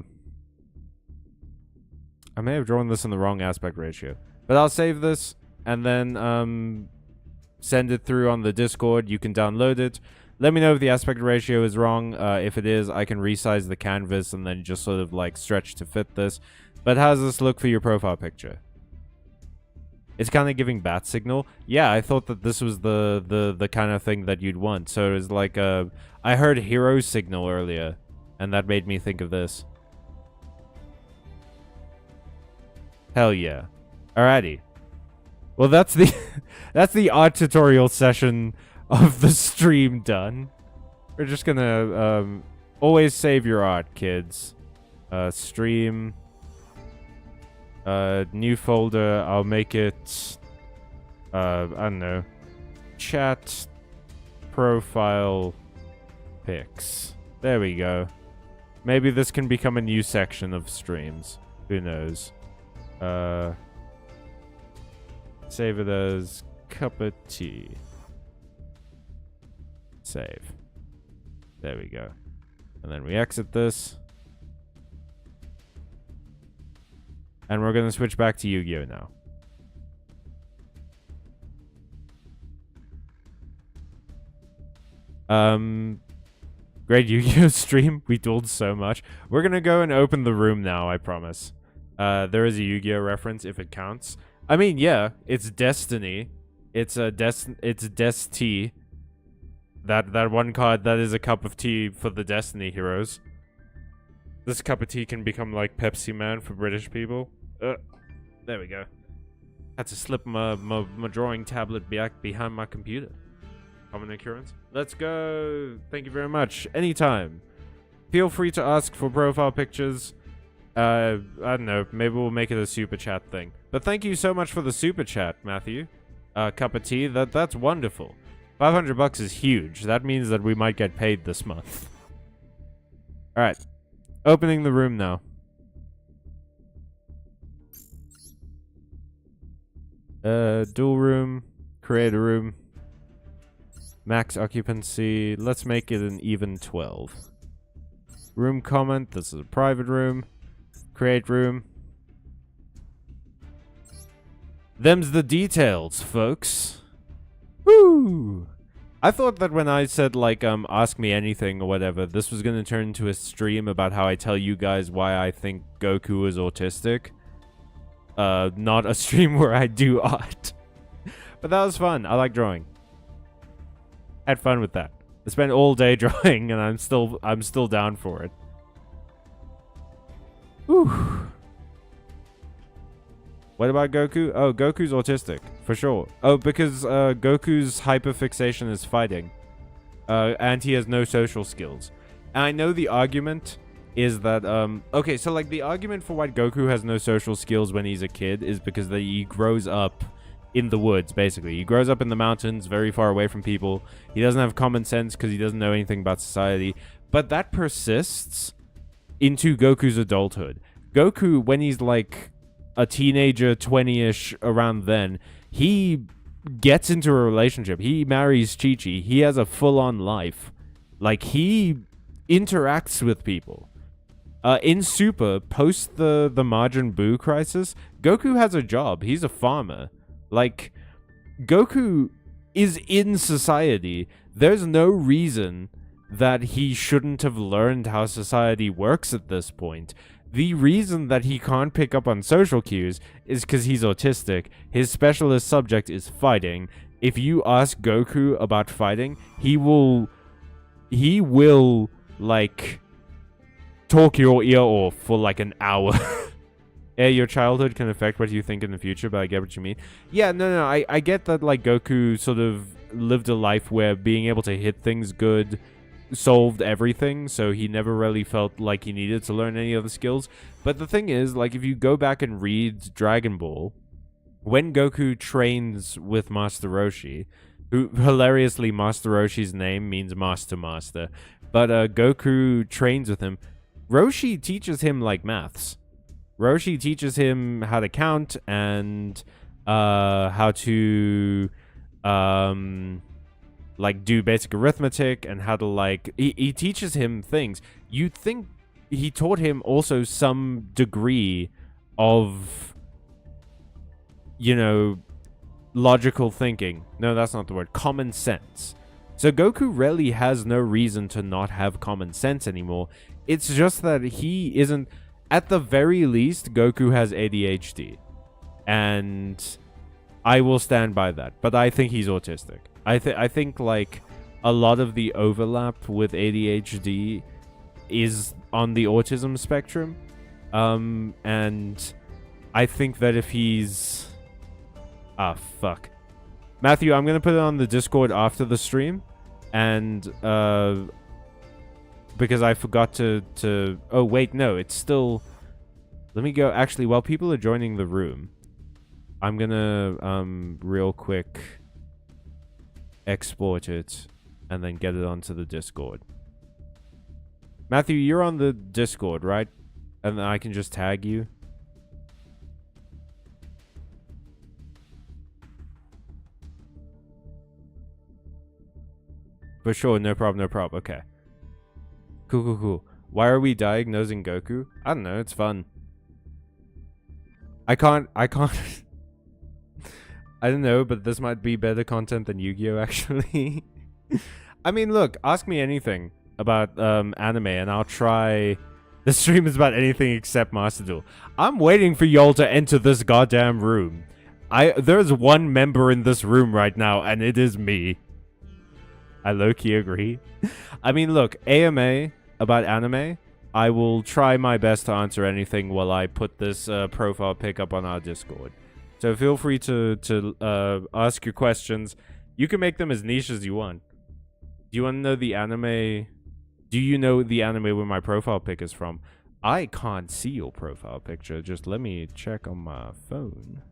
may have drawn this in the wrong aspect ratio. But I'll save this, and then, send it through on the Discord. You can download it. Let me know if the aspect ratio is wrong. If it is, I can resize the canvas and then just sort of, like, stretch to fit this. But how does this look for your profile picture? It's kind of giving bat signal. Yeah, I thought that this was the kind of thing that you'd want. So it's like I heard hero signal earlier, and that made me think of this. Hell yeah. Alrighty. Well, that's the that's the art tutorial session of the stream done. We're just gonna always save your art, kids. Stream. New folder, I'll make it, I don't know, chat, profile, pics. There we go. Maybe this can become a new section of streams. Who knows? Save it as cup of tea. Save. There we go. And then we exit this. And we're going to switch back to Yu-Gi-Oh! Now. Great Yu-Gi-Oh! Stream. We dueled so much. We're going to go and open the room now, I promise. There is a Yu-Gi-Oh! Reference, if it counts. I mean, yeah, it's Destiny. It's Dest-Tea. That one card, that is a cup of tea for the Destiny heroes. This cup of tea can become like Pepsi Man for British people. There we go. Had to slip my drawing tablet back behind my computer. Common occurrence. Let's go. Thank you very much. Anytime. Feel free to ask for profile pictures. I don't know. Maybe we'll make it a super chat thing. But thank you so much for the super chat, Matthew. Cup of tea. That's wonderful. $500 is huge. That means that we might get paid this month. Alright. Opening the room now. Dual room. Create a room. Max occupancy. Let's make it an even 12. Room comment. This is a private room. Create room. Them's the details, folks. Woo! I thought that when I said, like, ask me anything or whatever, this was gonna turn into a stream about how I tell you guys why I think Goku is autistic. Not a stream where I do art. But that was fun. I like drawing. Had fun with that. I spent all day drawing, and I'm still down for it. Whew. What about Goku? Oh, Goku's autistic, for sure. Oh, because Goku's hyperfixation is fighting. And he has no social skills. And I know the argument is that okay, so like the argument for why Goku has no social skills when he's a kid is because he grows up in the woods. Basically, he grows up in the mountains, very far away from people. He doesn't have common sense because he doesn't know anything about society, but that persists into Goku's adulthood. Goku, when he's like a teenager, 20-ish, around then, he gets into a relationship. He marries Chi-Chi. He has a full-on life. Like, he interacts with people. In Super, post the Majin Buu crisis, Goku has a job. He's a farmer. Like, Goku is in society. There's no reason that he shouldn't have learned how society works at this point. The reason that he can't pick up on social cues is because he's autistic. His specialist subject is fighting. If you ask Goku about fighting, he will like talk your ear off for like an hour. Yeah, your childhood can affect what you think in the future, but I get what you mean. Yeah, no, I get that, like, Goku sort of lived a life where being able to hit things good solved everything, so he never really felt like he needed to learn any other skills. But the thing is, like, if you go back and read Dragon Ball, when Goku trains with Master Roshi, who, hilariously, Master Roshi's name means Master, but Goku trains with him, Roshi teaches him, like, maths. Roshi teaches him how to count and how to like do basic arithmetic and how to like he teaches him things. You'd think he taught him also some degree of, you know, logical thinking. No, that's not the word. Common sense. So Goku really has no reason to not have common sense anymore. It's just that he isn't. At the very least, Goku has ADHD. And I will stand by that. But I think he's autistic. I think, like, a lot of the overlap with ADHD is on the autism spectrum. And I think that if he's... Ah, fuck. Matthew, I'm going to put it on the Discord after the stream. And, because I forgot to... Oh, wait, no, it's still... Let me go... Actually, while people are joining the room, I'm gonna, real quick export it and then get it onto the Discord. Matthew, you're on the Discord, right? And then I can just tag you. For sure, no problem. Okay. Cool. Why are we diagnosing Goku? I don't know, it's fun. I can't... I don't know, but this might be better content than Yu-Gi-Oh! Actually. I mean, look, ask me anything about anime and I'll try... The stream is about anything except Master Duel. I'm waiting for y'all to enter this goddamn room. There's one member in this room right now, and it is me. I low-key agree. I mean, look, AMA about anime, I will try my best to answer anything while I put this profile pic up on our Discord. So feel free to ask your questions. You can make them as niche as you want. Do you want to know the anime? Do you know the anime where my profile pic is from? I can't see your profile picture. Just let me check on my phone.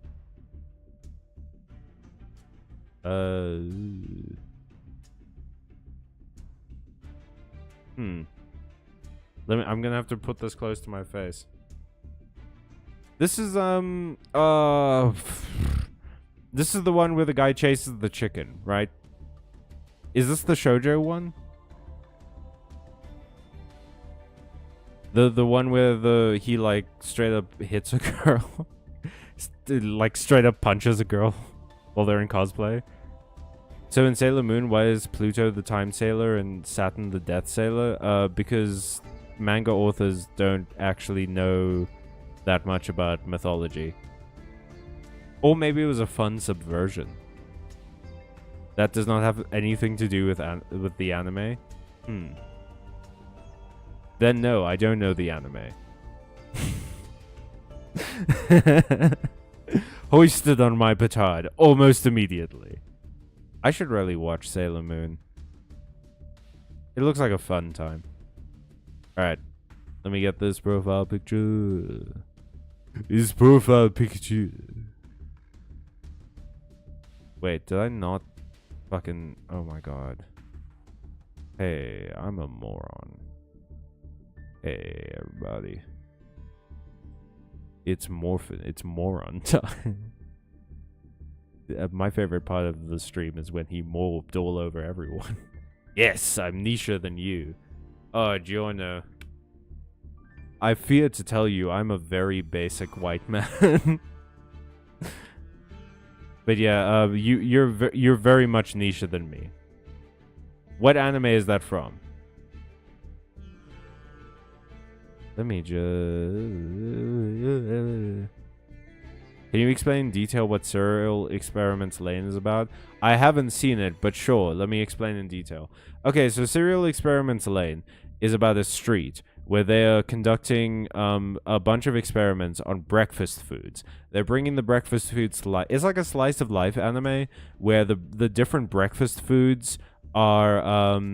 I'm gonna have to put this close to my face. This is this is the one where the guy chases the chicken, right? Is this the shoujo one? The one where he like straight up hits a girl, like straight up punches a girl while they're in cosplay. So in Sailor Moon, why is Pluto the Time Sailor and Saturn the Death Sailor? Because manga authors don't actually know that much about mythology. Or maybe it was a fun subversion. That does not have anything to do with the anime. Then no, I don't know the anime. Hoisted on my petard almost immediately. I should really watch Sailor Moon. It looks like a fun time. Alright. Let me get this profile picture. His profile picture. Wait, did I not fucking... Oh my god. Hey, I'm a moron. Hey, everybody. It's moron time. My favorite part of the stream is when he morphed all over everyone. Yes, I'm nicher than you. Oh, Giorno. I fear to tell you, I'm a very basic white man. But yeah, you're very much nicher than me. What anime is that from? Let me just... Can you explain in detail what Serial Experiments Lane is about? I haven't seen it, but sure, let me explain in detail. Okay, so Serial Experiments Lane is about a street where they are conducting a bunch of experiments on breakfast foods. They're bringing the breakfast foods to life. It's like a slice of life anime where the different breakfast foods are...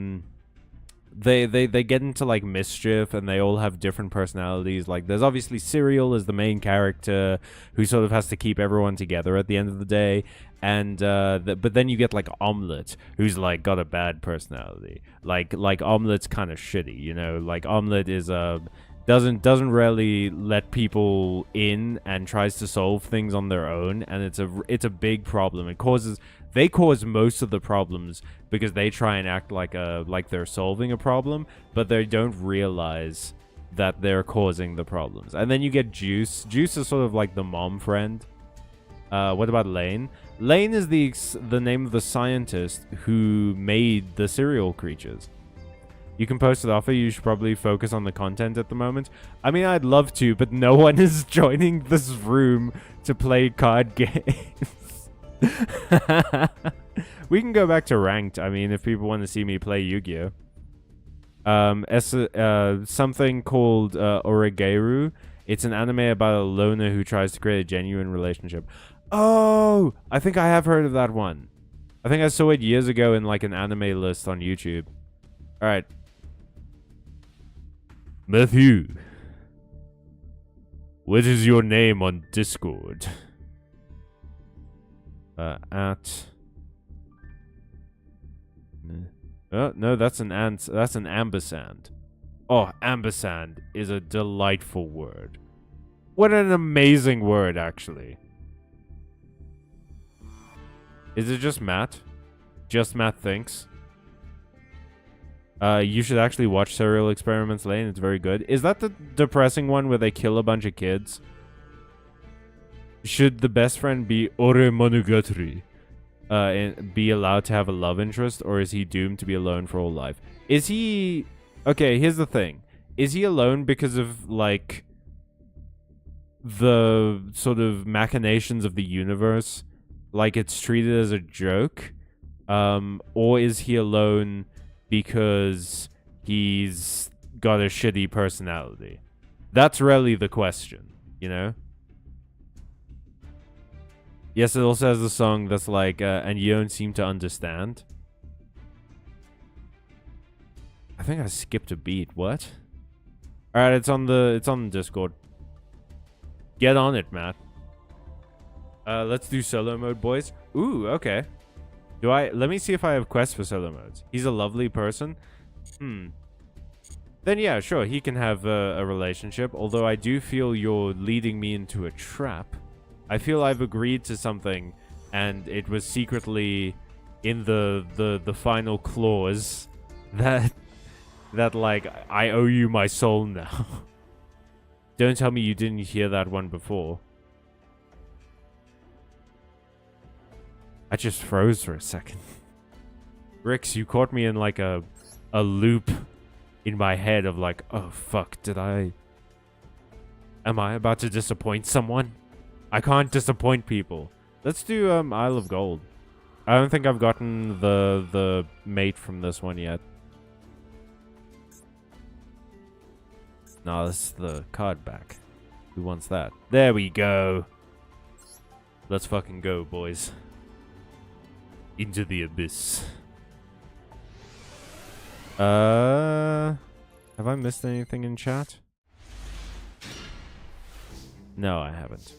They get into like mischief, and they all have different personalities. Like there's obviously Cereal as the main character who sort of has to keep everyone together at the end of the day, and but then you get like Omelette, who's like got a bad personality. Like Omelette's kind of shitty, you know. Like Omelette is doesn't really let people in and tries to solve things on their own, and it's a big problem. They cause most of the problems because they try and act like they're solving a problem, but they don't realize that they're causing the problems. And then you get Juice. Juice is sort of like the mom friend. What about Lane? Lane is the name of the scientist who made the cereal creatures. You can post it offer. You should probably focus on the content at the moment. I mean, I'd love to, but no one is joining this room to play card games. We can go back to ranked. I mean, if people want to see me play Yu-Gi-Oh. Something called Oregaru. It's an anime about a loner who tries to create a genuine relationship. Oh, I think I have heard of that one. I think I saw it years ago in like an anime list on YouTube. All right. Matthew, what is your name on Discord? Oh, no, that's an ampersand. Oh, ampersand is a delightful word. What an amazing word, actually. Is it just Matt? Just Matt thinks? You should actually watch Serial Experiments Lane. It's very good. Is that the depressing one where they kill a bunch of kids? Should the best friend be Ore Monogatari? And be allowed to have a love interest, or is he doomed to be alone for all life? Is he... Okay, here's the thing. Is he alone because of, like, the sort of machinations of the universe? Like, it's treated as a joke? Or is he alone because he's got a shitty personality? That's really the question, you know? Yes, it also has a song that's like, and you don't seem to understand. I think I skipped a beat. What? Alright, it's on the Discord. Get on it, Matt. Let's do solo mode, boys. Ooh, okay. Let me see if I have quests for solo modes. He's a lovely person. Then yeah, sure, he can have a relationship. Although I do feel you're leading me into a trap. I feel I've agreed to something, and it was secretly in the final clause that like I owe you my soul now. Don't tell me you didn't hear that one before. I just froze for a second. Rix, you caught me in like a loop in my head of like, oh fuck, am I about to disappoint someone? I can't disappoint people. Let's do Isle of Gold. I don't think I've gotten the mate from this one yet. No, this is the card back. Who wants that? There we go. Let's fucking go, boys. Into the abyss. Have I missed anything in chat? No, I haven't.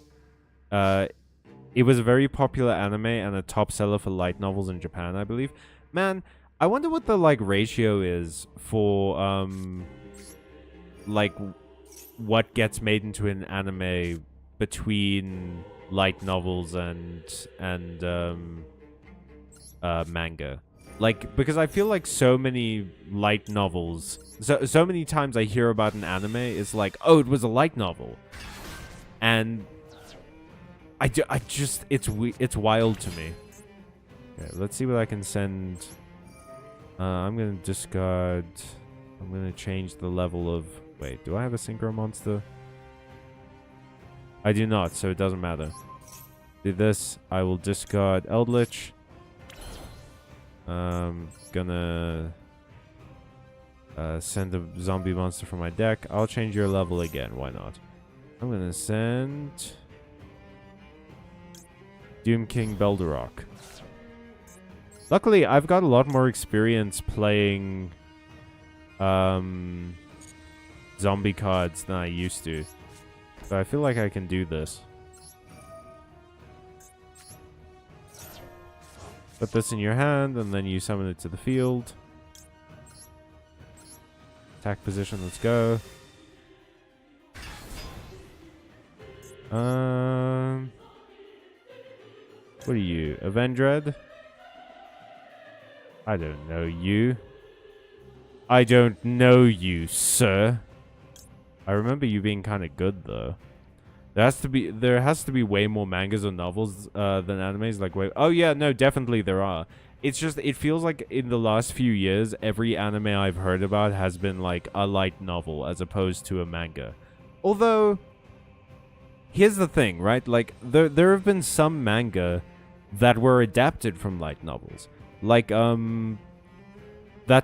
It was a very popular anime and a top seller for light novels in Japan, I believe. Man, I wonder what the like ratio is for like what gets made into an anime between light novels and manga. Like, because I feel like so many light novels, so many times I hear about an anime, it's like, oh, it was a light novel. And I just, it's wild to me. Okay, let's see what I can send. I'm going to discard, I'm going to change the level of, wait, do I have a synchro monster? I do not, so it doesn't matter. Do this, I will discard Eldritch. Gonna send a zombie monster from my deck. I'll change your level again. Why not? I'm gonna send Doom King Belderrock. Luckily, I've got a lot more experience playing zombie cards than I used to, so I feel like I can do this. Put this in your hand, and then you summon it to the field. Attack position, let's go. What are you? Avenged? I don't know you. I don't know you, sir. I remember you being kind of good, though. There has to be way more mangas or novels than animes. Like, wait, oh yeah, no, definitely there are. It's just, it feels like in the last few years, every anime I've heard about has been like a light novel as opposed to a manga. Although, here's the thing, right? Like, there have been some manga that were adapted from light novels. Like, that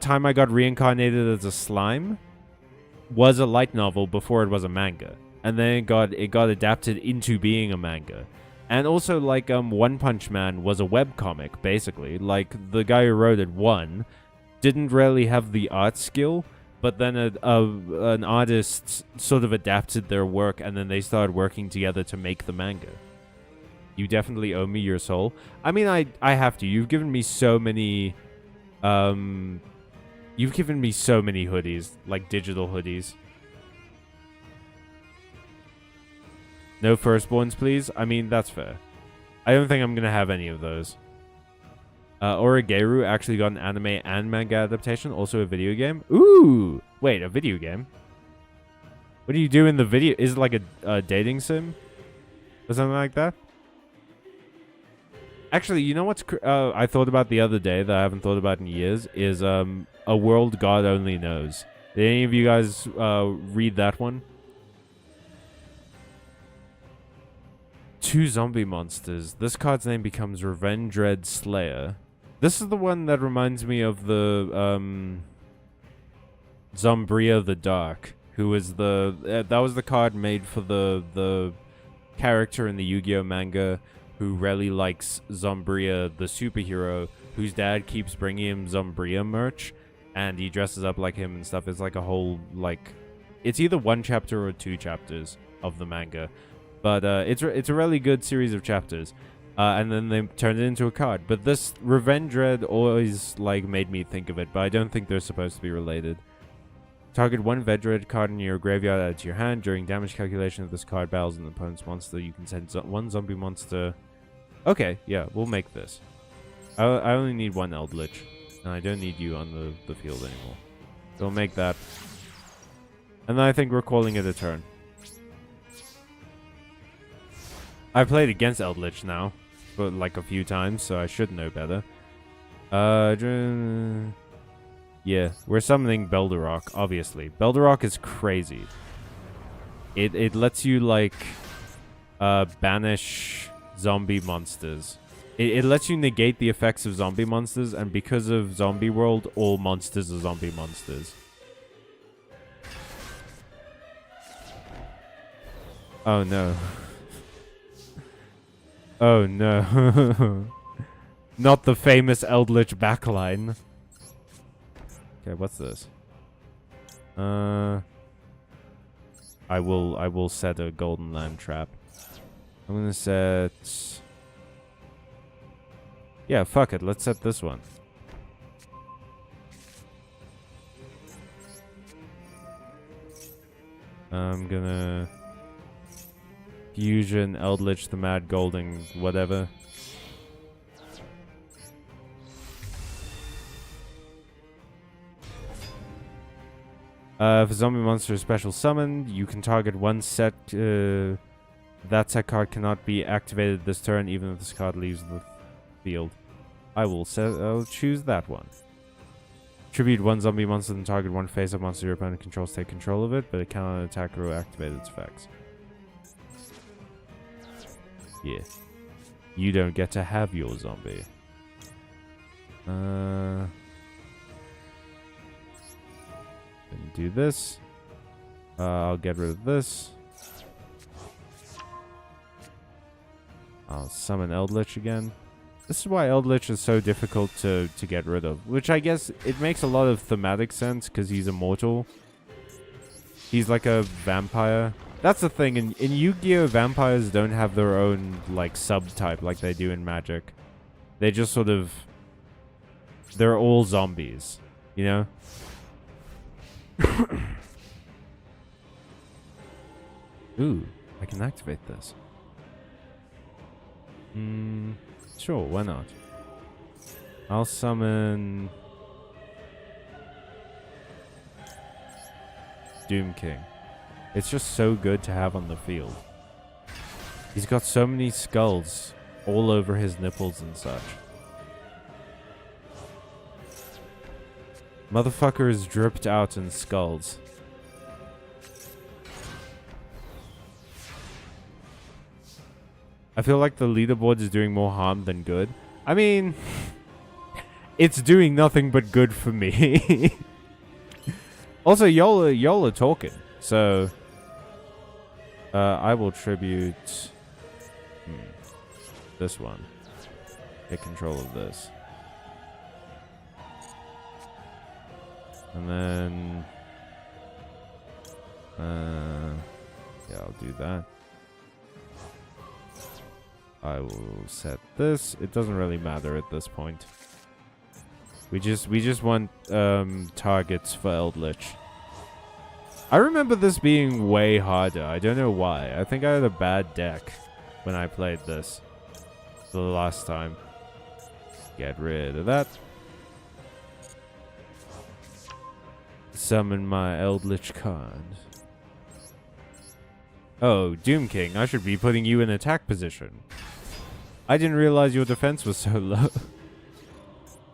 time I got reincarnated as a slime was a light novel before it was a manga. And then it got adapted into being a manga. And also, like, One Punch Man was a webcomic, basically. Like, the guy who wrote it, didn't really have the art skill, but then an artist sort of adapted their work, and then they started working together to make the manga. You definitely owe me your soul. I mean, I have to. You've given me so many, hoodies, like digital hoodies. No firstborns, please. I mean, that's fair. I don't think I'm going to have any of those. Origeru actually got an anime and manga adaptation, also a video game. Ooh! Wait, a video game? What do you do in the video? Is it like a dating sim? Or something like that? Actually, you know what's I thought about the other day that I haven't thought about in years? Is A World God Only Knows. Did any of you guys read that one? 2 zombie monsters. This card's name becomes Revendred Slayer. This is the one that reminds me of the Zombria the Dark, who is that was the card made for the character in the Yu-Gi-Oh manga who really likes Zombria the superhero, whose dad keeps bringing him Zombria merch, and he dresses up like him and stuff. It's like a whole, like, it's either 1 chapter or 2 chapters of the manga. But it's a really good series of chapters. And then they turned it into a card. But this Revendred always, like, made me think of it, but I don't think they're supposed to be related. Target 1 Vedred card in your graveyard added to your hand. During damage calculation of this card battles an opponent's monster, you can send 1 zombie monster. Okay, yeah, we'll make this. I only need 1 Eldritch, and I don't need you on the field anymore. So we'll make that. And then I think we're calling it a turn. I played against Eldritch now, but like a few times, so I should know better. Yeah, we're summoning Belderrock, obviously. Belderrock is crazy. It lets you, like, banish zombie monsters. It lets you negate the effects of zombie monsters, and because of Zombie World, all monsters are zombie monsters. Oh no. Oh no. Not the famous Eldritch backline. Okay, what's this? I will set a golden land trap. I'm gonna set... Yeah, fuck it. Let's set this one. I'm gonna... Fusion, Eldritch, the Mad Golding, whatever. If a zombie monster is special summoned, you can target one set. That set card cannot be activated this turn, even if this card leaves the field. I'll choose that one. Tribute one zombie monster and target one face-up monster your opponent controls. Take control of it, but it cannot attack or activate its effects. Yeah. You don't get to have your zombie. Then do this. I'll get rid of this. I'll summon Eldritch again. This is why Eldritch is so difficult to get rid of. Which I guess it makes a lot of thematic sense because he's immortal. He's like a vampire. That's the thing. In Yu-Gi-Oh! Vampires don't have their own like subtype like they do in Magic. They just sort of... They're all zombies. You know? Ooh, I can activate this. Sure, why not? I'll summon... Doom King. It's just so good to have on the field. He's got so many skulls all over his nipples and such. Motherfucker is dripped out in skulls. I feel like the leaderboard is doing more harm than good. I mean, it's doing nothing but good for me. Also, y'all are talking. So, I will tribute this one. Take control of this. And then... yeah, I'll do that. I will set this. It doesn't really matter at this point. We just want targets for Eldritch. I remember this being way harder. I don't know why. I think I had a bad deck when I played this the last time. Get rid of that. Summon my Eldritch card. Oh, Doom King. I should be putting you in attack position. I didn't realize your defense was so low.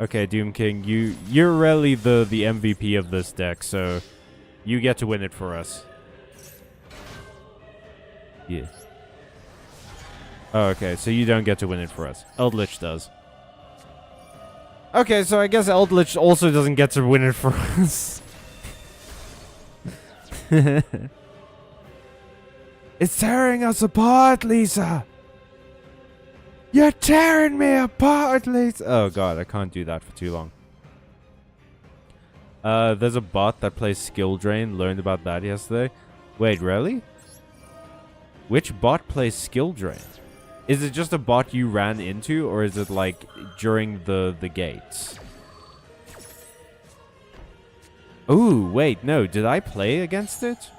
Okay, Doom King, you're really the MVP of this deck, so you get to win it for us. Yeah. Oh, okay, so you don't get to win it for us. Eldritch does. Okay, so I guess Eldritch also doesn't get to win it for us. It's tearing us apart, Lisa! You're tearing me apart, Lisa! Oh god, I can't do that for too long. There's a bot that plays Skill Drain. Learned about that yesterday. Wait, really? Which bot plays Skill Drain? Is it just a bot you ran into, or is it like during the gates? Ooh, wait, no. Did I play against it?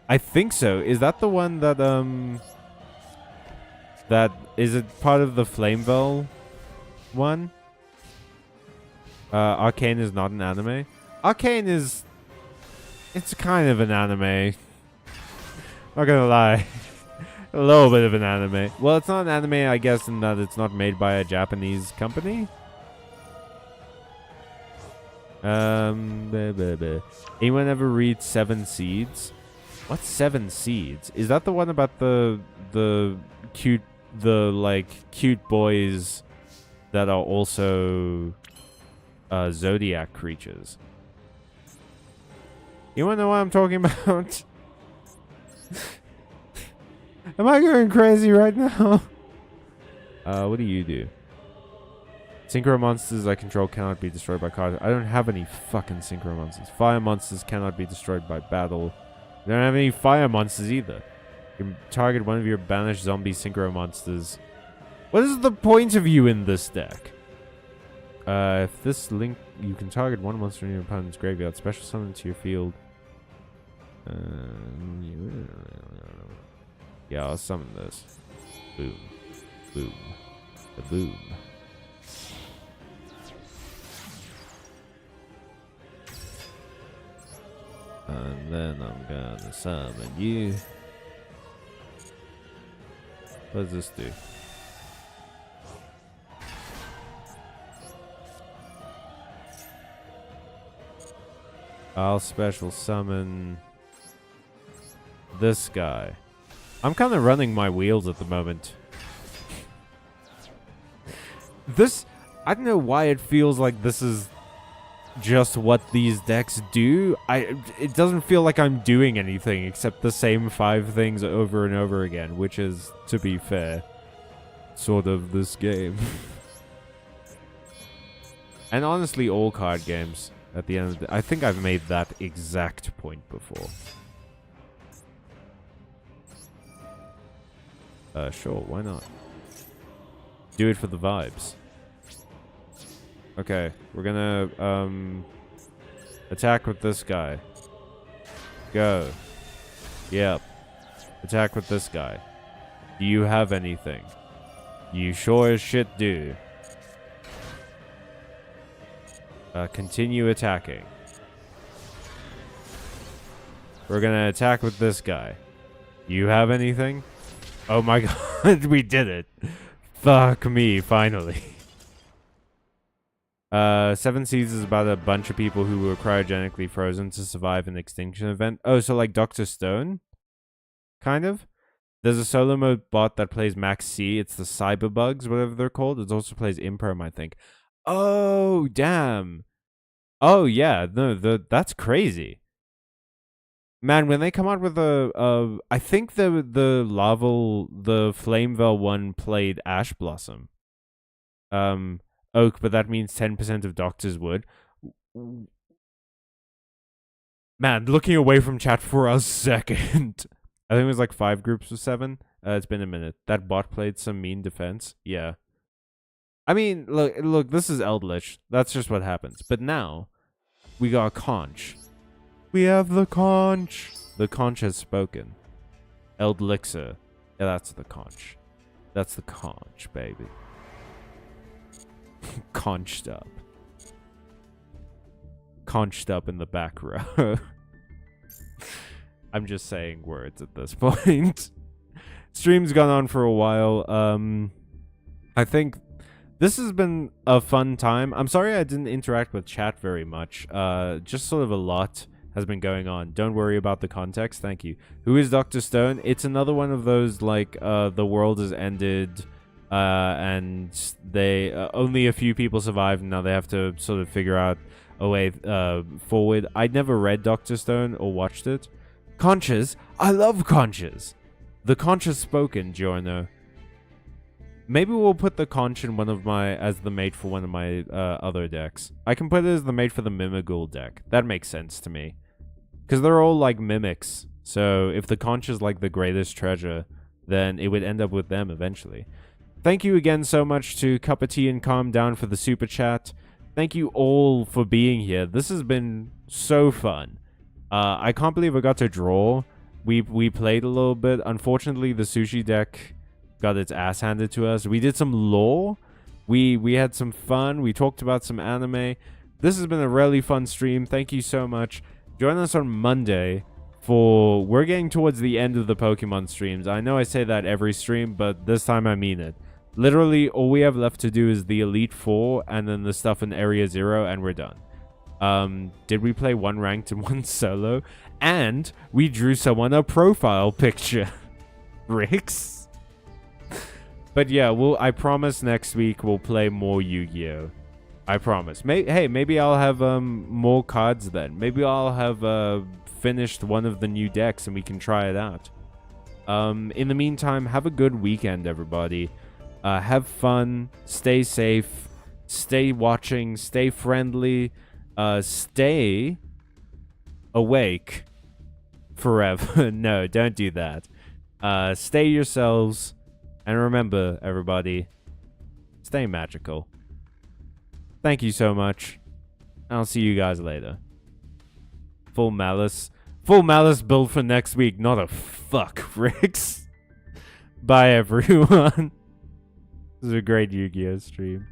I think so. Is that the one that, that... Is it part of the Flamevell one? Arcane is not an anime. Arcane is... It's kind of an anime. Not gonna lie. A little bit of an anime. Well, it's not an anime, I guess, in that it's not made by a Japanese company. Anyone ever read Seven Seeds? What's Seven Seeds? Is that the one about the cute boys that are also zodiac creatures? You wanna know what I'm talking about? Am I going crazy right now? What do you do? Synchro monsters I control cannot be destroyed by cards. I don't have any fucking synchro monsters. Fire monsters cannot be destroyed by battle. We don't have any fire monsters either. You can target one of your banished zombie synchro monsters. What is the point of you in this deck? If this link, you can target one monster in your opponent's graveyard, special summon to your field. Yeah, I'll summon this. Boom. Boom. The boom. And then I'm gonna summon you. What does this do? I'll special summon this guy. I'm kind of running my wheels at the moment. I don't know why it feels like this is just what these decks do. It doesn't feel like I'm doing anything except the same 5 things over and over again, which is, to be fair, sort of this game. And honestly, all card games, at the end of the... I think I've made that exact point before. Sure, why not? Do it for the vibes. Okay, we're gonna, attack with this guy. Go. Yep. Attack with this guy. Do you have anything? You sure as shit do. Continue attacking. We're gonna attack with this guy. You have anything? Oh my god, we did it. Fuck me, finally. 7 Seas is about a bunch of people who were cryogenically frozen to survive an extinction event. Oh, so like Dr. Stone? Kind of? There's a solo mode bot that plays Max C. It's the Cyberbugs, whatever they're called. It also plays Imperm, I think. Oh, damn. Oh, yeah. No, that's crazy. Man, when they come out with I think the Flamevel one played Ash Blossom. Oak, but that means 10% of doctors would. Man, looking away from chat for a second. I think it was like 5 groups of 7. It's been a minute. That bot played some mean defense. Yeah. I mean, look, this is Eldritch. That's just what happens. But now, we got Conch. We have the Conch. The Conch has spoken. Eldlixir. Yeah, that's the Conch. That's the Conch, baby. Conched up. Conched up in the back row. I'm just saying words at this point. Stream's gone on for a while. I think this has been a fun time. I'm sorry I didn't interact with chat very much. Just sort of a lot has been going on. Don't worry about the context. Thank you. Who is Dr. Stone? It's another one of those, like, the world has ended, and they only a few people survived, and now they have to sort of figure out a way forward. I never read Dr. Stone or watched it. Conches. I love conches. The conch has spoken, Giorno. Maybe we'll put the conch in one of my as the mate for one of my other decks. I can put it as the mate for the Mimighoul deck. That makes sense to me. Because they're all like mimics. So if the conch is like the greatest treasure, then it would end up with them eventually. Thank you again so much to Cup of Tea and Calm Down for the super chat. Thank you all for being here. This has been so fun. I can't believe I got to draw. We played a little bit. Unfortunately, the sushi deck got its ass handed to us. We did some lore. We had some fun. We talked about some anime. This has been a really fun stream. Thank you so much. Join us on Monday for... We're getting towards the end of the Pokemon streams. I know I say that every stream, but this time I mean it. Literally, all we have left to do is the Elite Four and then the stuff in Area Zero, and we're done. Did we play 1 ranked and 1 solo? And we drew someone a profile picture. Ricks? But yeah, I promise next week we'll play more Yu-Gi-Oh! I promise. Hey, maybe I'll have more cards then. Maybe I'll have finished one of the new decks and we can try it out. In the meantime, have a good weekend, everybody. Have fun. Stay safe. Stay watching. Stay friendly. Stay awake forever. No, don't do that. Stay yourselves. And remember, everybody, stay magical. Thank you so much. I'll see you guys later. Full Malice. Full Malice build for next week. Not a fuck, Ricks. Bye, everyone. This is a great Yu-Gi-Oh stream.